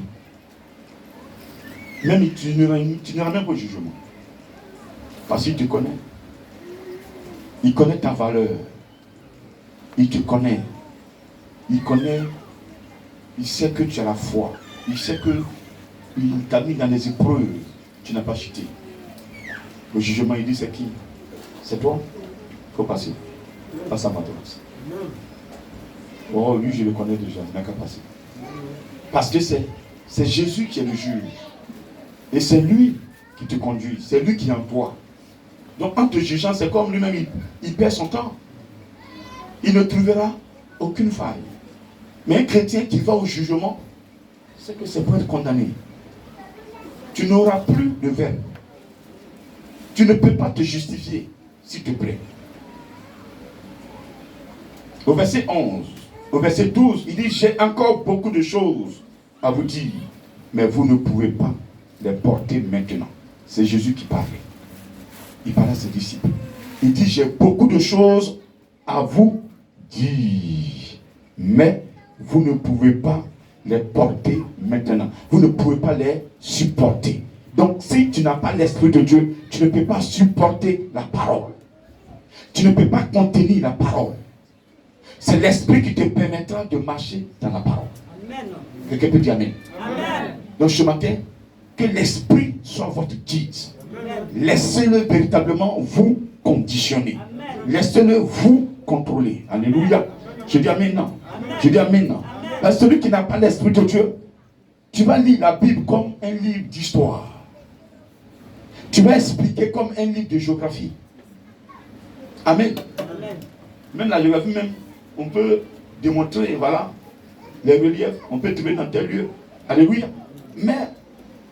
Même tu n'iras même pas au jugement. Parce qu'il te connaît. Il connaît ta valeur. Il te connaît. Il connaît. Il sait que tu as la foi. Il sait que il t'a mis dans les épreuves. Tu n'as pas chuté. Le jugement, il dit c'est qui? C'est toi. Il faut passer. Passe à ma droite. Oh, lui, je le connais déjà. Il n'a qu'à passer. Parce que c'est Jésus qui est le juge. Et c'est lui qui te conduit. C'est lui qui est en toi. Donc en te jugeant, c'est comme lui-même, il perd son temps. Il ne trouvera aucune faille. Mais un chrétien qui va au jugement, c'est que c'est pour être condamné. Tu n'auras plus de verbe. Tu ne peux pas te justifier, s'il te plaît. Au verset 11, au verset 12, il dit, j'ai encore beaucoup de choses à vous dire, mais vous ne pouvez pas les porter maintenant. C'est Jésus qui parlait. Il parlait à ses disciples. Il dit, j'ai beaucoup de choses à vous dire, mais vous ne pouvez pas les porter maintenant. Vous ne pouvez pas les supporter. Donc, si tu n'as pas l'Esprit de Dieu, tu ne peux pas supporter la parole. Tu ne peux pas contenir la parole. C'est l'Esprit qui te permettra de marcher dans la parole. Amen. Quelqu'un peut dire Amen. Amen. Donc, ce matin, que l'Esprit soit votre guide. Laissez-le véritablement vous conditionner. Laissez-le vous contrôler. Alléluia. Je dis Amen. Non. Je dis Amen. Non. Parce que celui qui n'a pas l'Esprit de Dieu, tu vas lire la Bible comme un livre d'histoire. Tu vas expliquer comme un livre de géographie. Amen. Amen. Même la géographie, même, on peut démontrer, voilà, les reliefs, on peut trouver dans tel lieu. Alléluia. Mais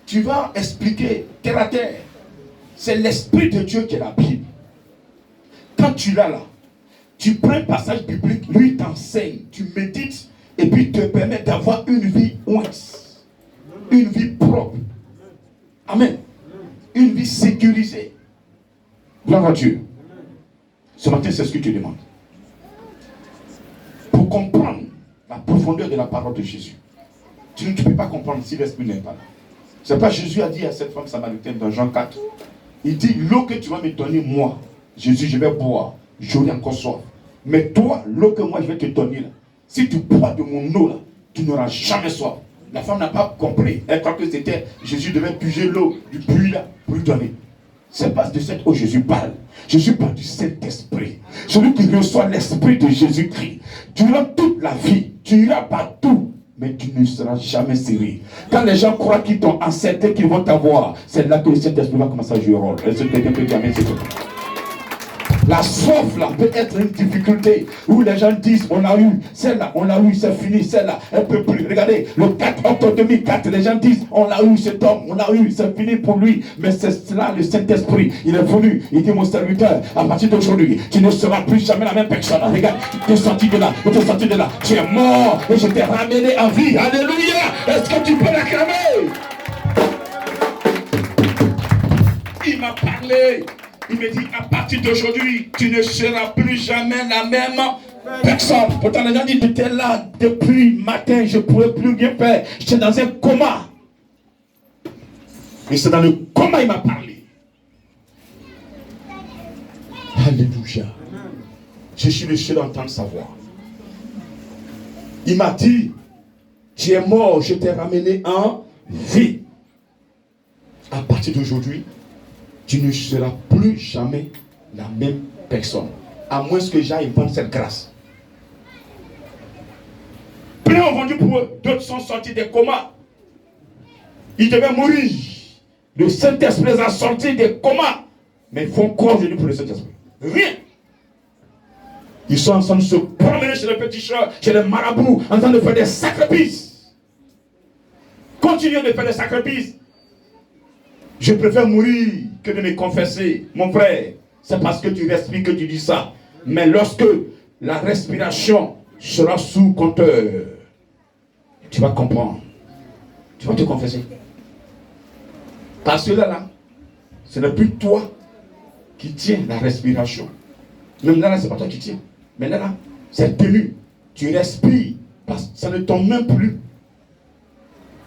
tu vas expliquer terre à terre. C'est l'Esprit de Dieu qui est la Bible. Quand tu l'as là, tu prends un passage biblique, lui t'enseigne, tu médites, et puis te permet d'avoir une vie ouest. une vie propre. Amen. Une vie sécurisée. Gloire à Dieu. Ce matin, c'est ce que tu demandes. Pour comprendre la profondeur de la parole de Jésus, tu ne peux pas comprendre si l'Esprit n'est pas là. C'est pas Jésus a dit à cette femme samaritaine dans Jean 4. Il dit, l'eau que tu vas me donner, moi, Jésus, je vais boire. J'aurai encore soif. Mais toi, l'eau que moi je vais te donner là, si tu bois de mon eau là, tu n'auras jamais soif. La femme n'a pas compris. Elle croit que c'était Jésus devait puiser l'eau du puits là pour lui donner. C'est pas de cette eau que Jésus parle. Jésus parle du Saint-Esprit. Celui qui reçoit l'Esprit de Jésus-Christ. Durant toute la vie, tu iras partout, mais tu ne seras jamais serré. Quand les gens croient qu'ils t'ont accepté, qu'ils vont t'avoir, c'est là que le Saint-Esprit va commencer à jouer un rôle. Est-ce que quelqu'un peut dire amen, s'il te plaît? La soif là peut être une difficulté où les gens disent on l'a eu, celle-là, on l'a eu, c'est fini, celle-là, elle ne peut plus. Regardez, le 4 octobre 2004, les gens disent on l'a eu, cet homme, on l'a eu, c'est fini pour lui. Mais c'est cela le Saint-Esprit. Il est venu, il dit mon serviteur, à partir d'aujourd'hui, tu ne seras plus jamais la même personne. Regarde, tu es sorti de là, tu es sorti de là, tu es mort et je t'ai ramené en vie. Alléluia! Est-ce que tu peux l'acclamer? Il m'a parlé. Il me dit, à partir d'aujourd'hui, tu ne seras plus jamais la même personne. Pourtant, les gens disent, tu étais là depuis matin, je ne pourrais plus rien faire. J'étais dans un coma. Et c'est dans le coma il m'a parlé. Alléluia. Je suis le seul à entendre sa voix. Il m'a dit, tu es mort, je t'ai ramené en vie. À partir d'aujourd'hui, tu ne seras plus jamais la même personne. À moins que j'aille vendre cette grâce. Plein ont vendu pour eux. D'autres sont sortis des comas. Ils devaient mourir. Le Saint-Esprit les a sortis des comas. Mais ils font quoi aujourd'hui pour le Saint-Esprit? Rien. Ils sont en train de se promener chez les petits chats, chez les marabouts, en train de faire des sacrifices. Continuez de faire des sacrifices. Je préfère mourir que de me confesser. Mon frère, c'est parce que tu respires que tu dis ça. Mais lorsque la respiration sera sous compteur, tu vas comprendre. Tu vas te confesser. Parce que là, ce n'est plus toi qui tiens la respiration. Même là, c'est pas toi qui tiens. Mais là, c'est tenu. Tu respires. Parce que ça ne tombe même plus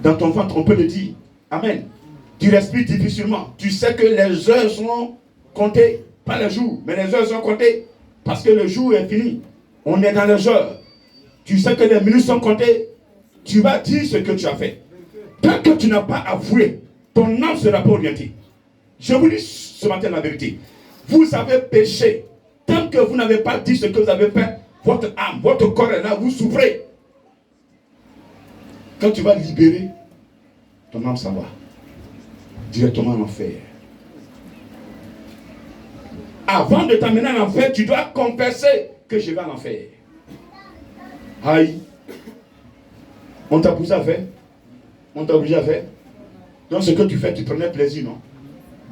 dans ton ventre, on peut le dire. Amen. Tu respires difficilement. Tu sais que les heures sont comptées. Pas les jours, mais les heures sont comptées. Parce que le jour est fini. On est dans les heures. Tu sais que les minutes sont comptées. Tu vas dire ce que tu as fait. Tant que tu n'as pas avoué, ton âme ne sera pas orientée. Je vous dis ce matin la vérité. Vous avez péché. Tant que vous n'avez pas dit ce que vous avez fait, votre âme, votre corps est là, vous souffrez. Quand tu vas libérer, ton âme s'en va directement en enfer. Avant de t'amener en enfer, tu dois confesser que je vais en enfer. Aïe. On t'a poussé à faire. On t'a obligé à faire. Donc ce que tu fais, tu prenais plaisir, non?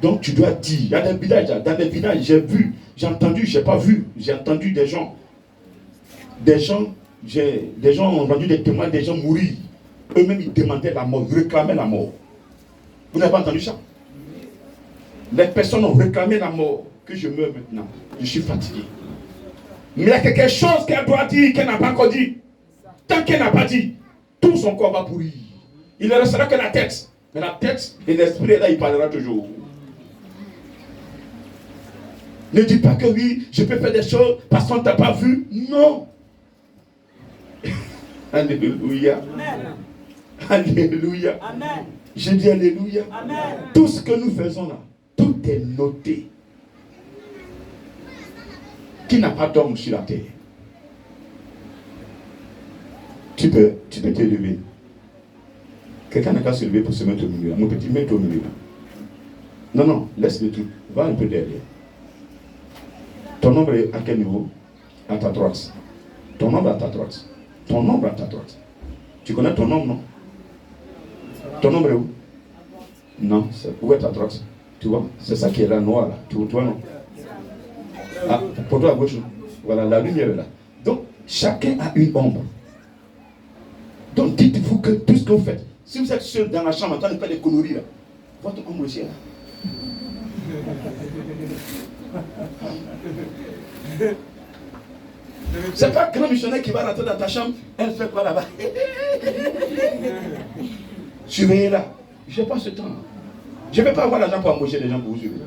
Donc tu dois dire. Il y a des villages, dans des villages, j'ai vu, j'ai entendu, j'ai pas vu, j'ai entendu des gens ont rendu des témoins, des gens mourir. Eux-mêmes, ils demandaient la mort, ils réclamaient la mort. Vous n'avez pas entendu ça? Les personnes ont réclamé la mort. Que je meurs maintenant. Je suis fatigué. Mais il y a quelque chose qu'elle doit dire, qu'elle n'a pas encore dit. Tant qu'elle n'a pas dit, tout son corps va pourrir. Il ne restera que la tête. Mais la tête et l'esprit, là, il parlera toujours. Ne dis pas que oui, je peux faire des choses parce qu'on ne t'a pas vu. Non. Alléluia. Amen. Alléluia. Amen. Je dis alléluia. Amen. Tout ce que nous faisons là, tout est noté. Qui n'a pas d'homme sur la terre? Tu peux te lever. Quelqu'un n'a qu'à se lever pour se mettre au milieu. Mon petit, mets-toi au milieu. Non, laisse le truc. Va un peu derrière. Ton ombre est à quel niveau? À ta droite. Ton ombre à ta droite. Ton ombre à ta droite. Tu connais ton ombre, non? Ton ombre est où? Non, où est ta droite? Tu vois? C'est ça qui est là, noir, là. Tu vois, non? Ah, pour toi à gauche, voilà, la lumière est là. Donc, chacun a une ombre. Donc, dites-vous que tout ce que vous faites, Si vous êtes seul dans la chambre en train de faire des conneries, là, votre homme aussi est là. C'est pas un grand missionnaire qui va rentrer dans ta chambre, elle fait quoi là-bas? Surveillez là. Je n'ai pas ce temps. Je ne vais pas avoir l'argent pour embaucher des gens pour vous surveiller.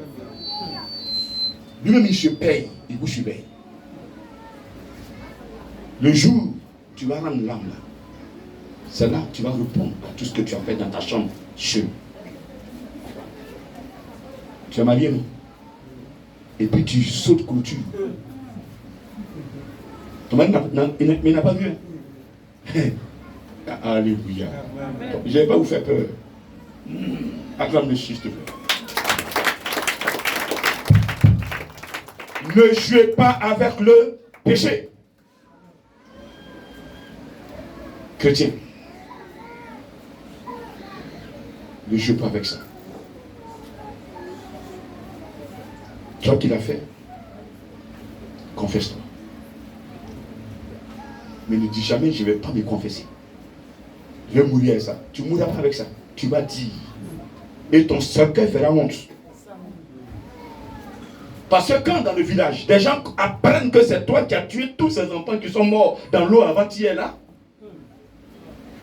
Lui-même, il se paye, il vous surveille. Le jour où tu vas rendre l'âme là, c'est là que tu vas répondre à tout ce que tu as fait dans ta chambre seul. Tu es marié, non? Et puis tu sautes clôture. Ton mari n'a pas vu. Alléluia. Je ne vais pas vous faire peur. Acclame le s'il te plaît. Ne jouez pas avec le péché. Chrétien. Ne joue pas avec ça. Toi qui l'as fait, confesse-toi. Mais ne dis jamais, je ne vais pas me confesser. Je vais mourir avec ça. Tu ne mourras pas avec ça. Tu vas dire. Et ton cercueil fera honte. Parce que quand dans le village, des gens apprennent que c'est toi qui as tué tous ces enfants qui sont morts dans l'eau avant-hier là,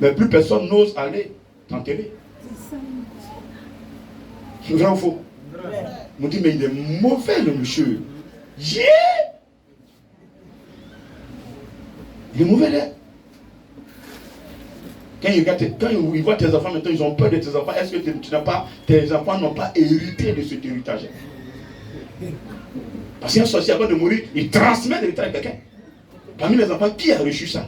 mais plus personne n'ose aller t'enterrer. C'est vrai ou faux? On me dit, mais il est mauvais le monsieur. Yeah! Il est mauvais là. Quand ils voient tes enfants, maintenant ils ont peur de tes enfants. Est-ce que tes enfants n'ont pas hérité de cet héritage? Parce qu'un sorcier avant de mourir, il transmet l'héritage à quelqu'un. Parmi les enfants, qui a reçu ça?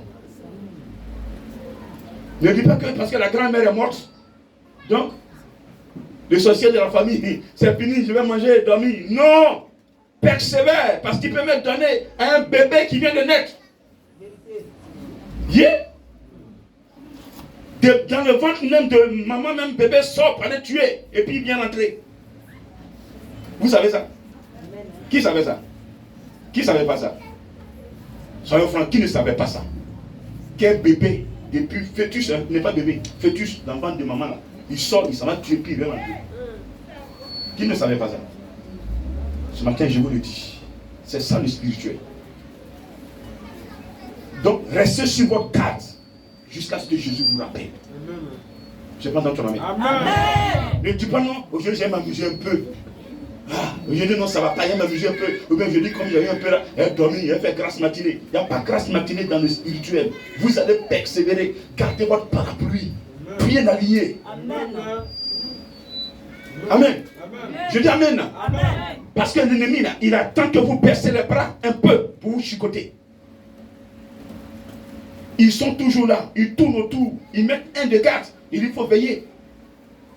Ne dis pas que parce que la grand-mère est morte, donc le sorcier de la famille, c'est fini, je vais manger et dormir. Non! Persévère, parce qu'il peut même donner à un bébé qui vient de naître. Yeah. Dans le ventre même de maman, même bébé sort pour aller tuer et puis il vient rentrer. Vous savez ça? Qui savait ça? Qui ne savait pas ça? Soyons francs, qui ne savait pas ça? Quel bébé, depuis fœtus, hein, n'est pas bébé, fœtus dans le ventre de maman là, il sort, il s'en va tuer puis il vient rentrer. Qui ne savait pas ça? Ce matin, je vous le dis, c'est ça le spirituel. Donc, restez sur votre garde jusqu'à ce que Jésus vous rappelle. Je prends dans ton ami. Ne dis pas non, aujourd'hui j'aime m'amuser un peu. Aujourd'hui non, ça va pas, j'aime m'amuser un peu. Ou bien je dis comme j'ai eu un peu là, elle a dormi, elle fait grâce matinée. Il n'y a pas grâce matinée dans le spirituel. Vous allez persévérer, gardez votre parapluie, bien allié. Amen. Je dis amen. Parce que l'ennemi là, il attend que vous percez les bras un peu pour vous chicoter. Ils sont toujours là, ils tournent autour, ils mettent un de garde. Il faut veiller.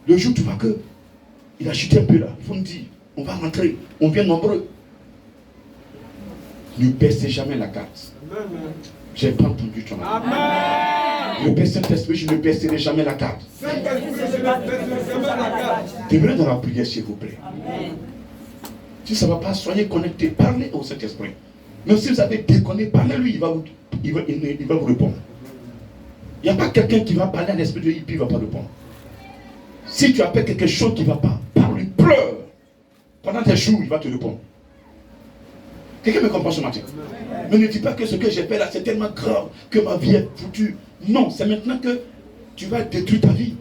Le jour où tu vois que il a chuté un peu là, il faut me dire, on va rentrer, on vient nombreux. Ne baissez jamais la carte. Je n'ai pas entendu ton nom. Le Père Saint-Esprit, je ne baisserai jamais la carte. Demeurez dans la prière, s'il vous plaît. Si ça ne va pas, soyez connectés, parlez au Saint-Esprit. Même si vous avez déconné, parlez-lui, il va vous répondre. Il n'y a pas quelqu'un qui va parler à l'esprit de Dieu et puis il ne va pas répondre. Si tu appelles quelque chose qui ne va pas, parle-lui, pleure. Pendant tes jours, il va te répondre. Quelqu'un me comprend ce matin? Mais ne dis pas que ce que j'ai fait là, c'est tellement grave que ma vie est foutue. Non, c'est maintenant que tu vas détruire ta vie.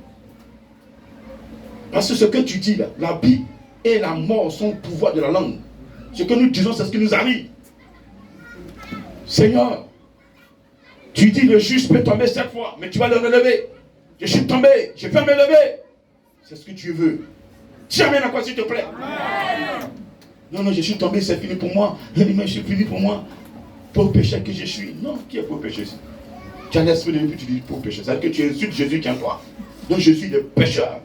Parce que ce que tu dis là, la vie et la mort sont le pouvoir de la langue. Ce que nous disons, c'est ce qui nous arrive. Seigneur, tu dis le juste peut tomber 7 fois, mais tu vas le relever. Je suis tombé, je peux me lever. C'est ce que tu veux. Dis amen à quoi, s'il te plaît. Amen. Non, je suis tombé, c'est fini pour moi. Je suis fini pour moi. Pauvre pécheur que je suis. Non, qui est pauvre pécheur ici? Tu as l'esprit de Dieu, tu dis pauvre pécheur. C'est-à-dire que tu insultes Jésus qui est en toi. Donc je suis le pécheur.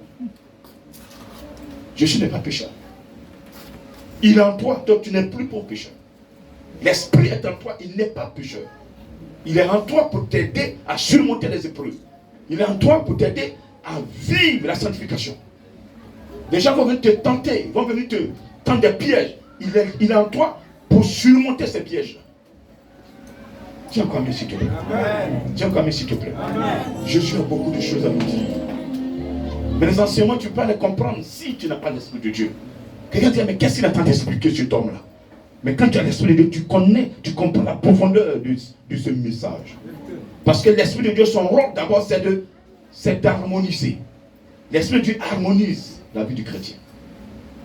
Jésus n'est pas pécheur. Il est en toi, donc tu n'es plus pauvre pécheur. L'esprit est en toi, il n'est pas pécheur. Il est en toi pour t'aider à surmonter les épreuves. Il est en toi pour t'aider à vivre la sanctification. Les gens vont venir te tenter, vont venir te tendre des pièges. Il est en toi pour surmonter ces pièges. Tiens encore, s'il te plaît. Tiens encore, s'il te plaît. Jésus a beaucoup de choses à nous dire. Mais les enseignements, tu peux pas les comprendre si tu n'as pas l'Esprit de Dieu. Quelqu'un dit, mais qu'est-ce qu'il attend d'expliquer cet homme-là? Mais quand tu as l'Esprit de Dieu, tu connais, tu comprends la profondeur de ce message. Parce que l'Esprit de Dieu, son rôle d'abord, c'est d'harmoniser. L'Esprit de Dieu harmonise la vie du chrétien.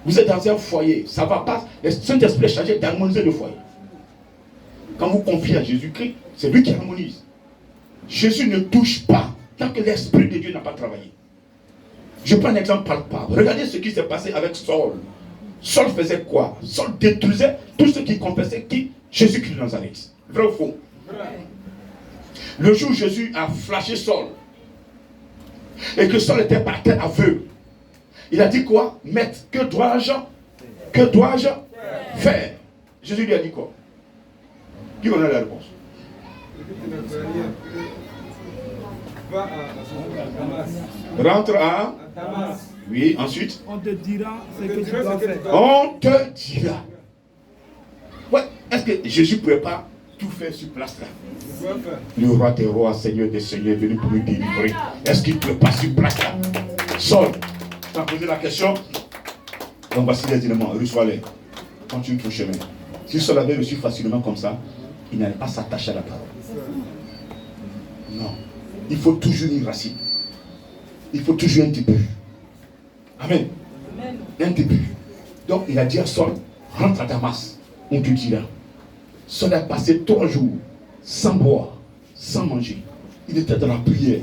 Vous êtes dans un foyer, ça ne va pas. Le Saint-Esprit est chargé d'harmoniser le foyer. Quand vous confiez à Jésus-Christ, c'est lui qui harmonise. Jésus ne touche pas tant que l'Esprit de Dieu n'a pas travaillé. Je prends un exemple palpable. Regardez ce qui s'est passé avec Saul. Saul faisait quoi? Saul détruisait tous ceux qui confessaient qui? Jésus-Christ de Nazareth. Vrai ou faux? Le jour où Jésus a flashé Saul, et que Saul était par terre aveugle, il a dit quoi? Maître, que dois-je faire? Jésus lui a dit quoi? Qui connaît la réponse? Rentre à Damas. Oui, ensuite. On te dira ce que tu dois faire. On te dira. Ouais, est-ce que Jésus ne pouvait pas tout faire sur place là? Le roi des rois, Seigneur des seigneurs, est venu pour nous délivrer. Est-ce qu'il ne peut pas sur place là? Saul, tu as posé la question. Donc voici les éléments, reçois-les. Continue ton chemin. Si Saul avait reçu facilement comme ça, il n'allait pas s'attacher à la parole. Non. Il faut toujours une racine. Il faut toujours un début. Amen. Un début. Donc il a dit à Saul, rentre à Damas, on te dira. Saul a passé 3 jours sans boire, sans manger. Il était dans la prière.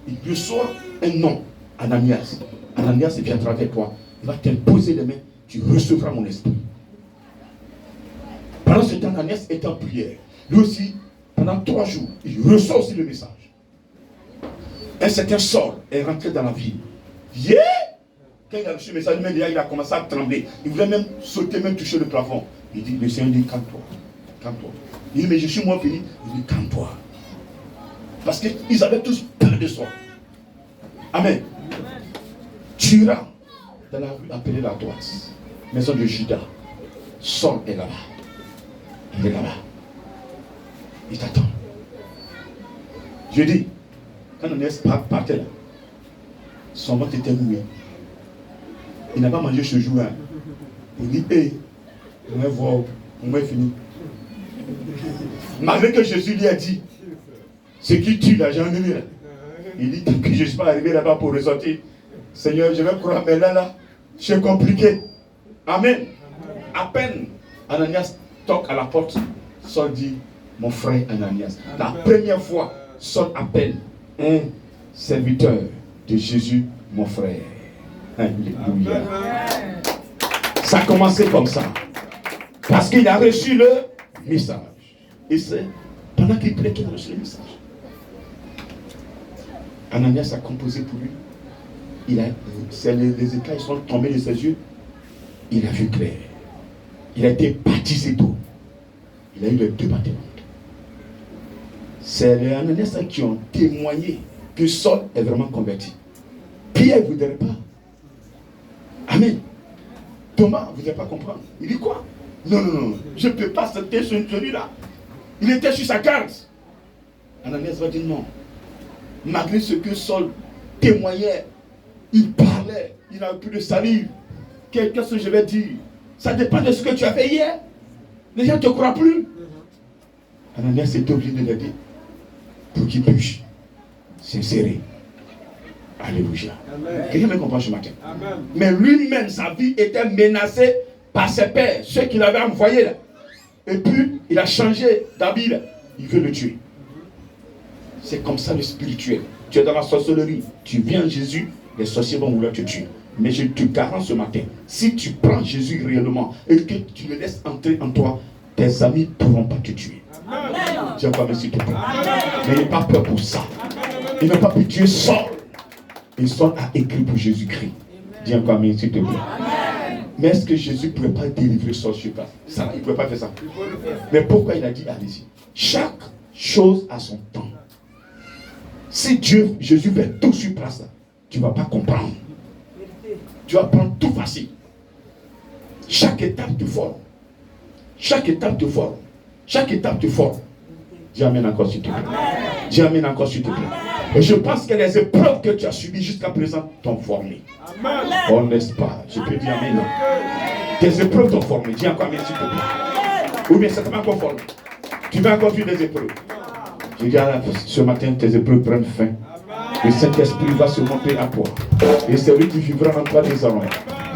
Il reçoit un nom, Ananias. Ananias vient à travers toi. Il va t'imposer les mains. Tu recevras mon esprit. Pendant ce temps, Ananias est en prière. Lui aussi, pendant 3 jours, il reçoit aussi le message. Un certain Saul est rentré dans la ville. Yeah! Quand il a reçu le message, il a commencé à trembler. Il voulait même sauter, même toucher le plafond. Il dit, le Seigneur dit, calme-toi. Calme-toi. Il dit, mais je suis moi fini. Il dit, calme-toi. Parce qu'ils avaient tous peur de soi. Amen. Tu iras dans la rue appelée la droite, maison de Judas. Saul est là-bas. Il est là-bas. Il t'attend. Je dis, quand on est parti là, son ventre était noué. Il n'a pas mangé ce jour-là. Il dit, hé, on va voir, on va finir. Malgré que Jésus lui a dit, ce qui tue la gendarmerie là. Il dit que je ne suis pas arrivé là-bas pour ressortir. Seigneur, je vais croire, mais là, c'est compliqué. Amen. À peine, Ananias toque à la porte. Saul dit, mon frère Ananias. La première fois, Saul appelle un serviteur de Jésus, mon frère. Alléluia. Ça a commencé comme ça. Parce qu'il a reçu le message. Et c'est pendant qu'il priait qu'il a reçu le message. Ananias a composé pour lui. Les écailles sont tombés de ses yeux. Il a vu clair. Il a été baptisé d'eau. Il a eu les 2 baptêmes. C'est les Ananias qui ont témoigné que Saul est vraiment converti. Pierre ne voudrait pas. Amen. Thomas ne voudrait pas comprendre. Il dit quoi? Non, je ne peux pas sauter sur celui-là. Il était sur sa garde. Ananias va dire non. Malgré ce que Saul témoignait, il parlait, il n'a plus de salive. Qu'est-ce que je vais dire? Ça dépend de ce que tu as fait hier. Les gens ne te croient plus. Ananias est obligé de l'aider pour qu'il puisse s'insérer. Alléluia. Quelqu'un me comprend ce matin? Amen. Mais lui-même, sa vie était menacée par ses pères, ceux qui l'avaient envoyé là. Et puis, il a changé d'habit. Il veut le tuer. C'est comme ça le spirituel. Tu es dans la sorcellerie. Tu viens à Jésus, les sorciers vont vouloir te tuer. Mais je te garantis ce matin, si tu prends Jésus réellement et que tu le laisses entrer en toi, tes amis ne pourront pas te tuer. Dis encore merci, s'il te plaît. N'ayez pas peur pour ça. Il n'a pas pu tuer Saul. Et Saul a écrit pour Jésus-Christ. Dis encore merci, s'il te plaît. Mais est-ce que Jésus ne pouvait pas délivrer Saul sur place? Ça, il ne pouvait pas faire ça. Mais pourquoi il a dit allez-y? Chaque chose a son temps. Si Jésus fait tout sur place, tu ne vas pas comprendre. Tu vas prendre tout facile. Chaque étape te forme. Chaque étape te forme. Chaque étape te forme. Dis amen encore s'il te plaît. Dis amen encore s'il te plaît. Et je pense que les épreuves que tu as subies jusqu'à présent t'ont formé. Oh, n'est-ce pas? Je peux dire amen. Tes épreuves t'ont formé. Dis encore amen, s'il te plaît. Ou bien ça t'a encore formé. Tu vas encore vivre des épreuves. Je dis ce matin, tes épreuves prennent fin. Le Saint-Esprit va se montrer à toi. Et c'est lui qui vivra en toi désormais.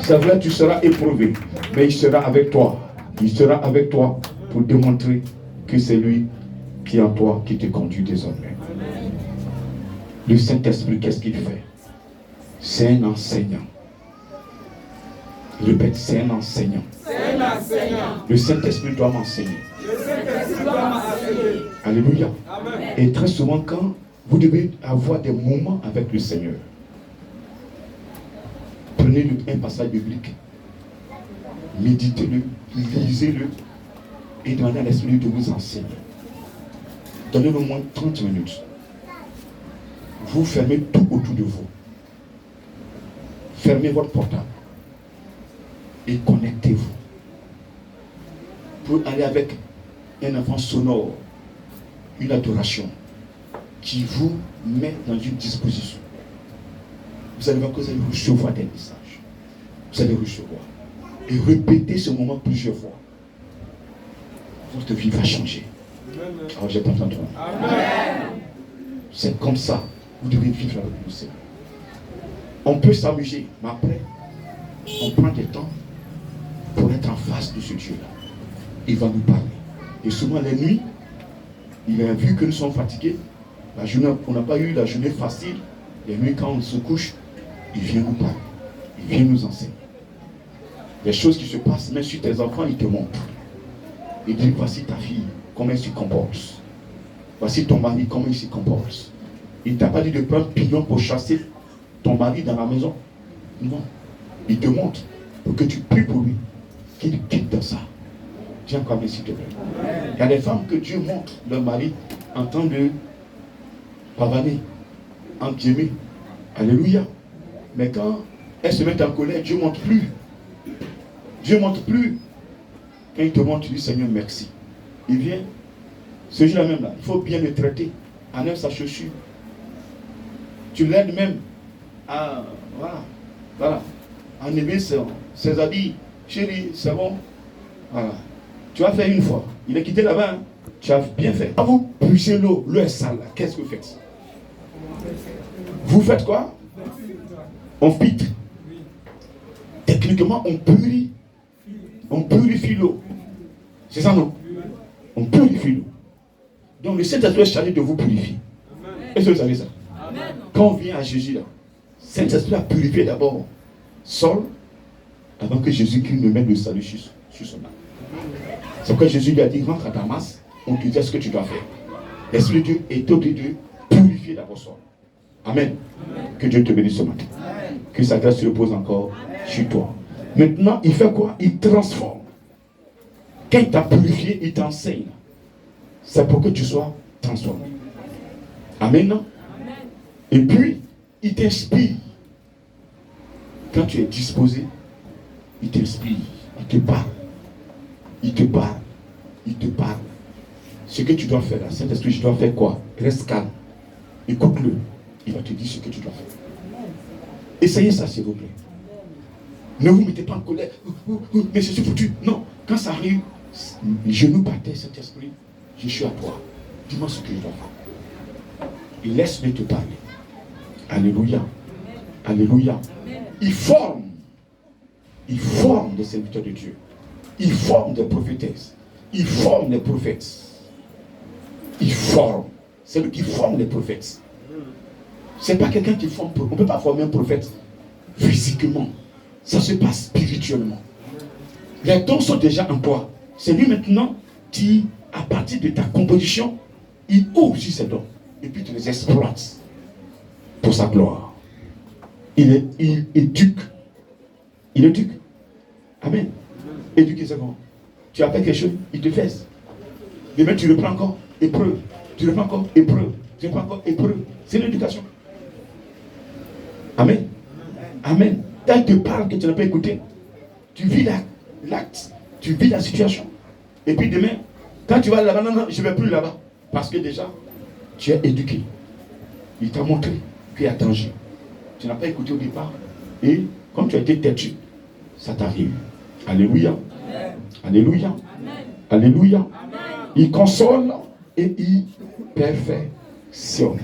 C'est vrai, tu seras éprouvé. Mais il sera avec toi. Il sera avec toi pour démontrer que c'est lui qui est en toi qui te conduit désormais. Le Saint-Esprit, qu'est-ce qu'il fait? C'est un enseignant. Répète, c'est un enseignant. Le Saint-Esprit doit m'enseigner. Alléluia. Amen. Et très souvent, quand vous devez avoir des moments avec le Seigneur, prenez un passage biblique, méditez-le, lisez-le et demandez à l'Esprit de vous enseigner. Donnez-le au moins 30 minutes. Vous fermez tout autour de vous. Fermez votre portable et connectez-vous pour aller avec un enfant sonore, une adoration qui vous met dans une disposition. Vous allez voir que vous allez recevoir des messages. Vous allez recevoir. Et répétez ce moment plusieurs fois. Votre vie va changer. Alors j'ai pas entendu. C'est comme ça. Vous devez vivre avec le Seigneur. On peut s'amuser, mais après, on prend du temps pour être en face de ce Dieu-là. Il va nous parler. Et souvent la nuit, il a vu que nous sommes fatigués. La journée, on n'a pas eu la journée facile. La nuit, quand on se couche, il vient nous parler. Il vient nous enseigner. Les choses qui se passent, même sur tes enfants, il te montre. Il dit, voici ta fille, comment elle se comporte. Voici ton mari, comment il se comporte. Il ne t'a pas dit de prendre pignon pour chasser ton mari dans la maison. Non. Il te montre pour que tu pries pour lui, qu'il quitte dans ça. Tiens, comme s'il te plaît. Il y a des femmes que Dieu montre leur mari en train de pavaner, en guillemets. Alléluia. Mais quand elles se mettent en colère, Dieu ne montre plus. Dieu ne montre plus. Quand il te montre, tu dis Seigneur, merci. Il vient, ce jour-là même là, il faut bien le traiter. Enlève sa chaussure. Tu l'aides même à, voilà, enlever ses habits. Chérie, c'est bon. Voilà. Tu as fait une fois. Il est quitté là-bas. Hein? Tu as bien fait. Quand vous poussez l'eau est sale, qu'est-ce que vous faites? Vous faites quoi? On filtre. Techniquement, on purifie l'eau. C'est ça, non? On purifie l'eau. Donc le Saint-Esprit est chargé de vous purifier. Est-ce que vous savez ça? Quand on vient à Jésus là, Saint-Esprit a purifié d'abord Saul avant que Jésus-Christ ne mette le salut sur son âme. C'est pourquoi Jésus lui a dit, rentre à Damas, on te dit ce que tu dois faire. L'Esprit de Dieu est au de purifier d'abord Saul. Amen. Que Dieu te bénisse ce matin. Que sa grâce se repose encore sur toi. Maintenant, il fait quoi? Il transforme. Quand il t'a purifié, il t'enseigne. C'est pour que tu sois transformé. Amen. Non? Et puis, il t'inspire. Quand tu es disposé, il t'inspire. Il te parle. Il te parle. Il te parle. Ce que tu dois faire là, Saint-Esprit, je dois faire quoi? Reste calme. Écoute-le. Il va te dire ce que tu dois faire. Essayez ça, s'il vous plaît. Ne vous mettez pas en colère. Mais je suis foutu. Non. Quand ça arrive, genou par terre, Saint-Esprit, je suis à toi. Dis-moi ce que je dois faire. Et laisse-le te parler. Alléluia. Alléluia. Il forme des serviteurs de Dieu. Il forme des prophétesses. Il forme des prophètes. Il forme. C'est lui qui forme les prophètes. Ce n'est pas quelqu'un qui forme. On ne peut pas former un prophète physiquement. Ça se passe spirituellement. Les dons sont déjà en toi. C'est lui maintenant qui, à partir de ta composition, il ouvre sur ses dons. Et puis tu les exploites pour sa gloire. Il éduque. Il éduque. Amen. Éduquer, c'est bon. Tu as fait quelque chose, il te fait. Demain, tu reprends encore, épreuve. Tu reprends encore, épreuve. Tu reprends encore, épreuve. C'est l'éducation. Amen. Amen. Quand il te parle que tu n'as pas écouté, tu vis l'acte, tu vis la situation. Et puis demain, quand tu vas là-bas, non, je ne vais plus là-bas. Parce que déjà, tu es éduqué. Il t'a montré qu'il y a danger. Tu n'as pas écouté au départ. Et comme tu as été têtu, ça t'arrive. Alléluia. Amen. Alléluia. Amen. Alléluia. Amen. Il console et il perfectionne.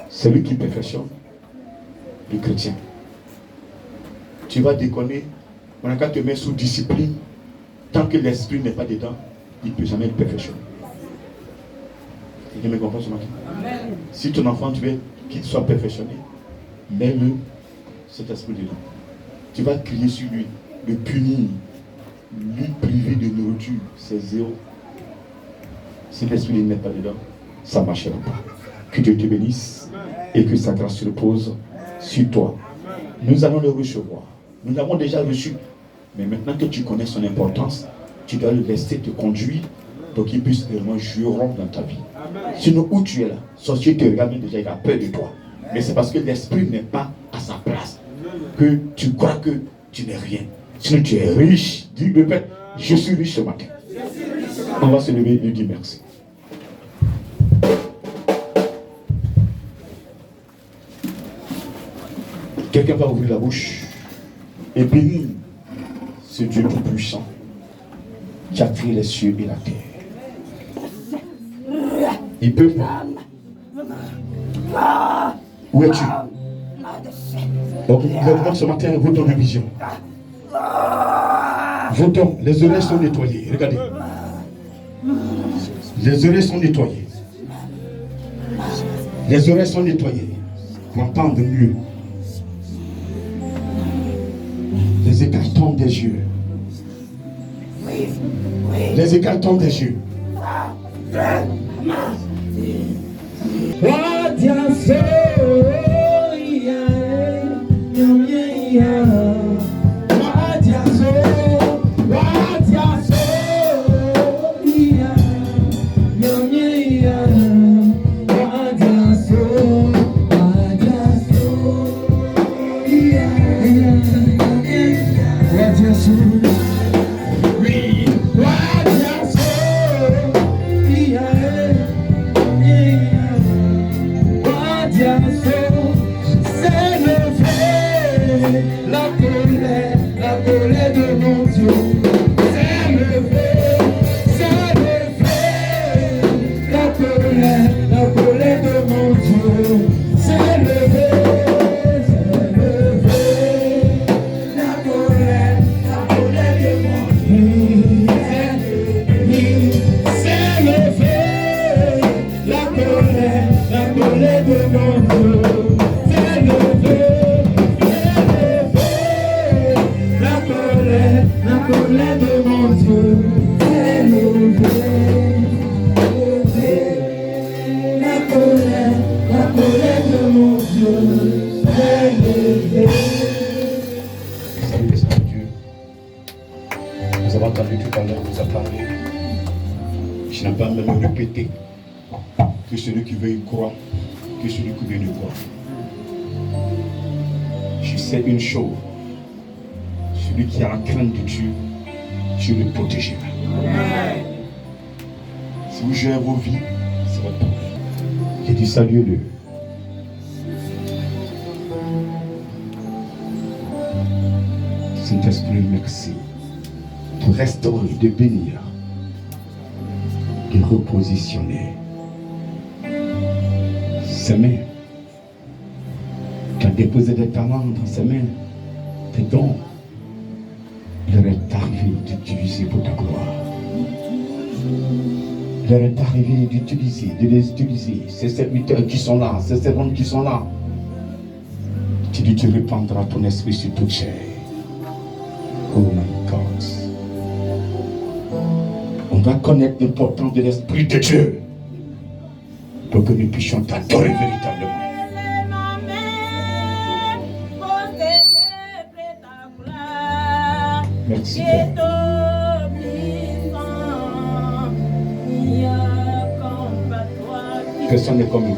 C'est lui qui perfectionne le chrétien. Tu vas déconner. On a qu'à te mettre sous discipline. Tant que l'esprit n'est pas dedans, il ne peut jamais être perfectionné. Quelqu'un me comprend ce matin? Amen. Si ton enfant, tu veux qu'il soit perfectionné, mets-le, cet esprit dedans. Tu vas crier sur lui, le punir, lui priver de nourriture, c'est zéro. Si l'esprit n'est pas dedans, ça ne marchera pas. Que Dieu te bénisse et que sa grâce se repose sur toi. Nous allons le recevoir. Nous l'avons déjà reçu. Mais maintenant que tu connais son importance, tu dois le laisser te conduire pour qu'il puisse vraiment jouer rond dans ta vie. Sinon, où tu es là, sorcier te regarde déjà, il a peur de toi. Mais c'est parce que l'esprit n'est pas à sa place que tu crois que tu n'es rien. Sinon, tu es riche. Dis, répète, je suis riche ce matin. On va se lever et lui dire merci. Quelqu'un va ouvrir la bouche et bénir ce Dieu tout-puissant qui a créé les cieux et la terre. Il peut pas. Où es-tu? Donc, lève-moi ce matin, votons de vision. Votons, les oreilles sont nettoyées. Regardez. Les oreilles sont nettoyées. Les oreilles sont nettoyées. Pour entendre mieux. Les écartons des yeux. Les écartons des yeux. Que celui qui veut y croire, que celui qui veut y croire. Je sais une chose, celui qui a la crainte de Dieu, Dieu le protégera. Si vous gérez vos vies, c'est votre problème. J'ai dit saluez-le. Saint-Esprit, merci de restaurer, de bénir, de repositionner ses mains. Tu as déposé des talents dans ses mains, tes dons. Il est arrivé d'utiliser pour ta gloire. Il est arrivé d'utiliser, de les utiliser. Ces serviteurs qui sont là, ces servantes qui sont là. Tu dis, tu répandras ton esprit sur toute chair. Oh my God. On doit connaître l'importance de l'Esprit de Dieu pour que nous puissions t'adorer véritablement. Merci Père. Personne n'est comme lui.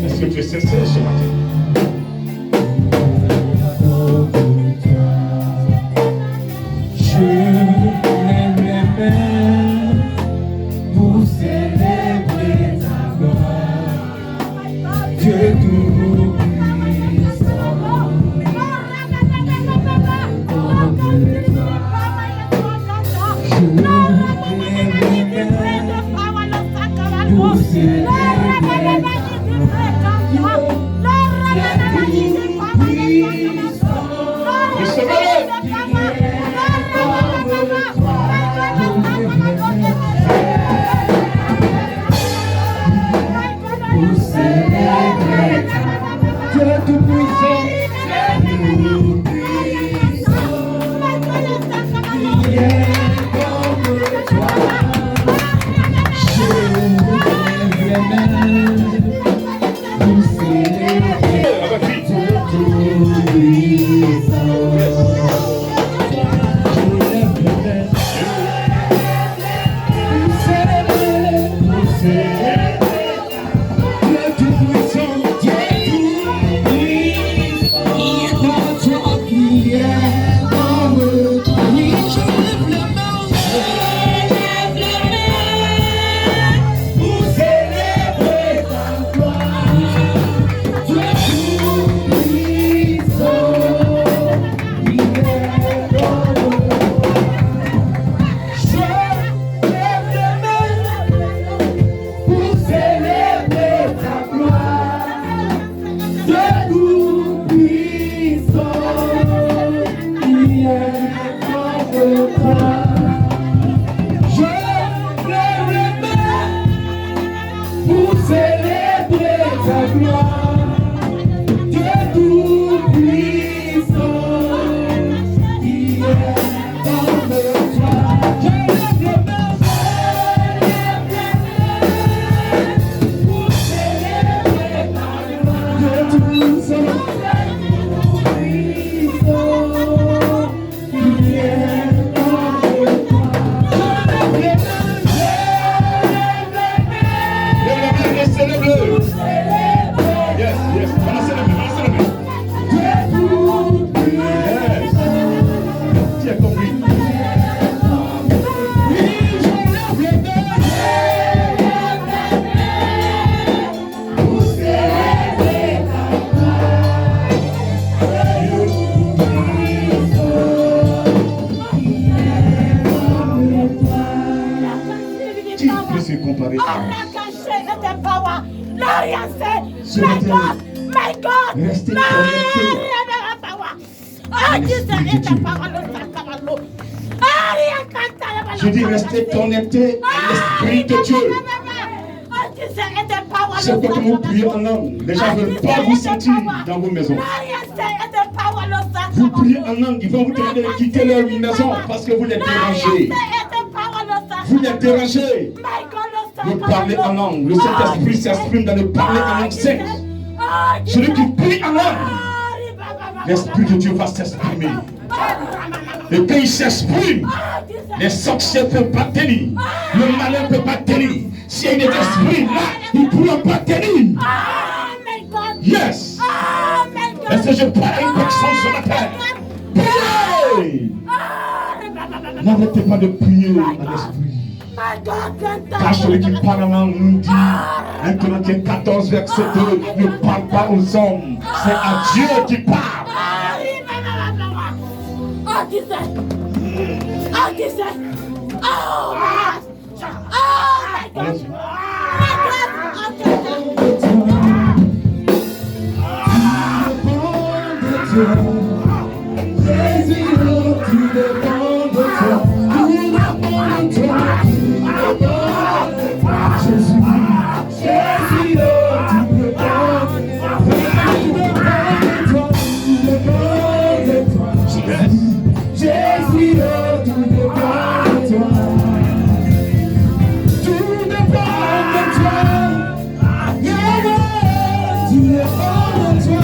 Est-ce que tu es sincère ce matin? ta gloire. Dieu tout-puissant, qui est comme toi. Je lève les mains pour célébrer ta gloire. Dieu tout-puissant, qui est comme toi. Je lève les mains, Célèbre-le. Yes, yes. On a célébré, on a célébré. Yes. Qui a compris? Qui peut se comparer à Ce matin, restez connectés. Je dis restez connectés à l'Esprit de Dieu. C'est quand vous priez en langue, les gens ne veulent pas vous sentir dans vos maisons. Vous priez en langue, ils vont vous demander de quitter leur maison parce que vous les dérangez. Vous les dérangez. Vous parlez en langue. Le Saint-Esprit s'exprime dans le parler en langue sainte. Celui qui prie en langue, l'Esprit de Dieu va s'exprimer. Et quand il s'exprime, les sorciers ne peuvent pas tenir. Le malin ne peut pas tenir. S'il y a des esprits là, ils ne pourront pas tenir. Yes. Est-ce que je parle une personne ce matin? Priez. N'arrêtez pas de prier à l'Esprit. Car celui qui parle en langue nous dit, 1 Corinthiens 14, verset 2, ne parle pas aux hommes, c'est à Dieu qui parle. Jésus, tout dépend de toi. Tout dépend de toi. Jésus, Jésus, tout dépend de toi. Tout dépend de toi. Tout dépend de toi. Jésus, tout dépend de toi. Tout dépend de toi. Tout dépend de toi.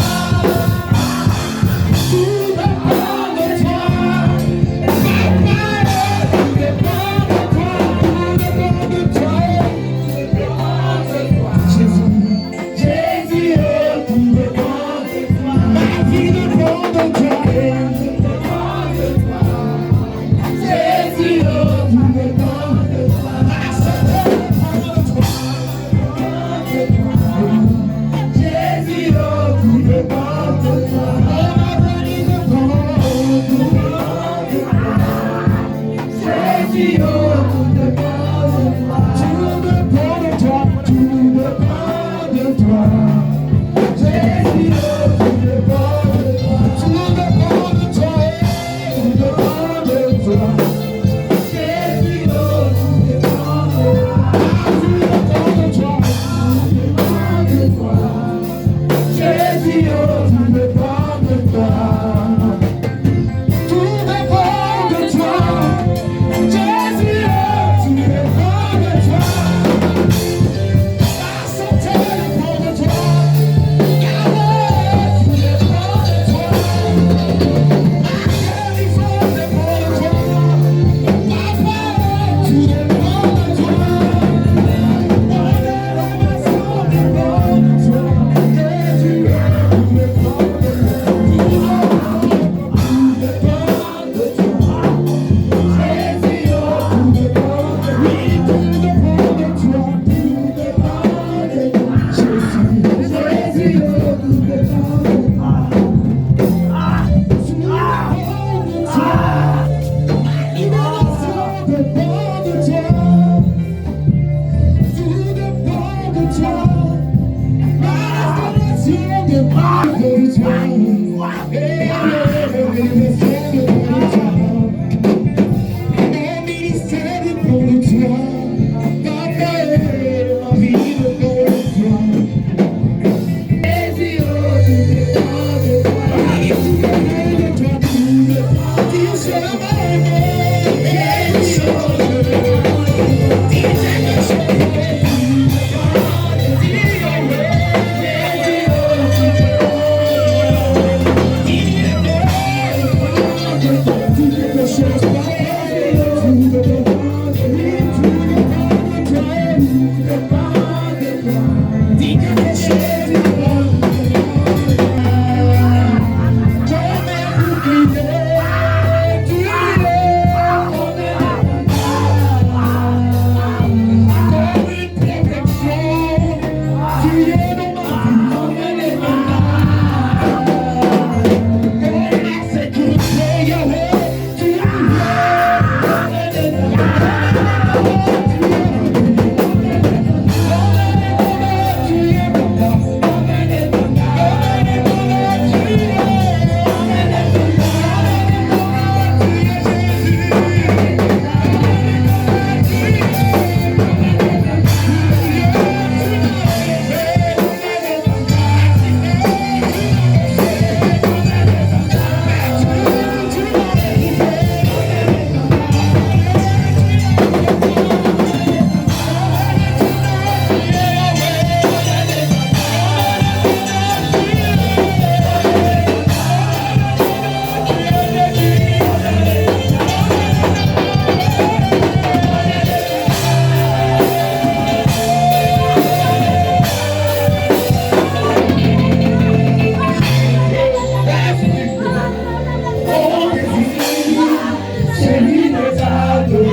désir, c'est lui de t'adorer.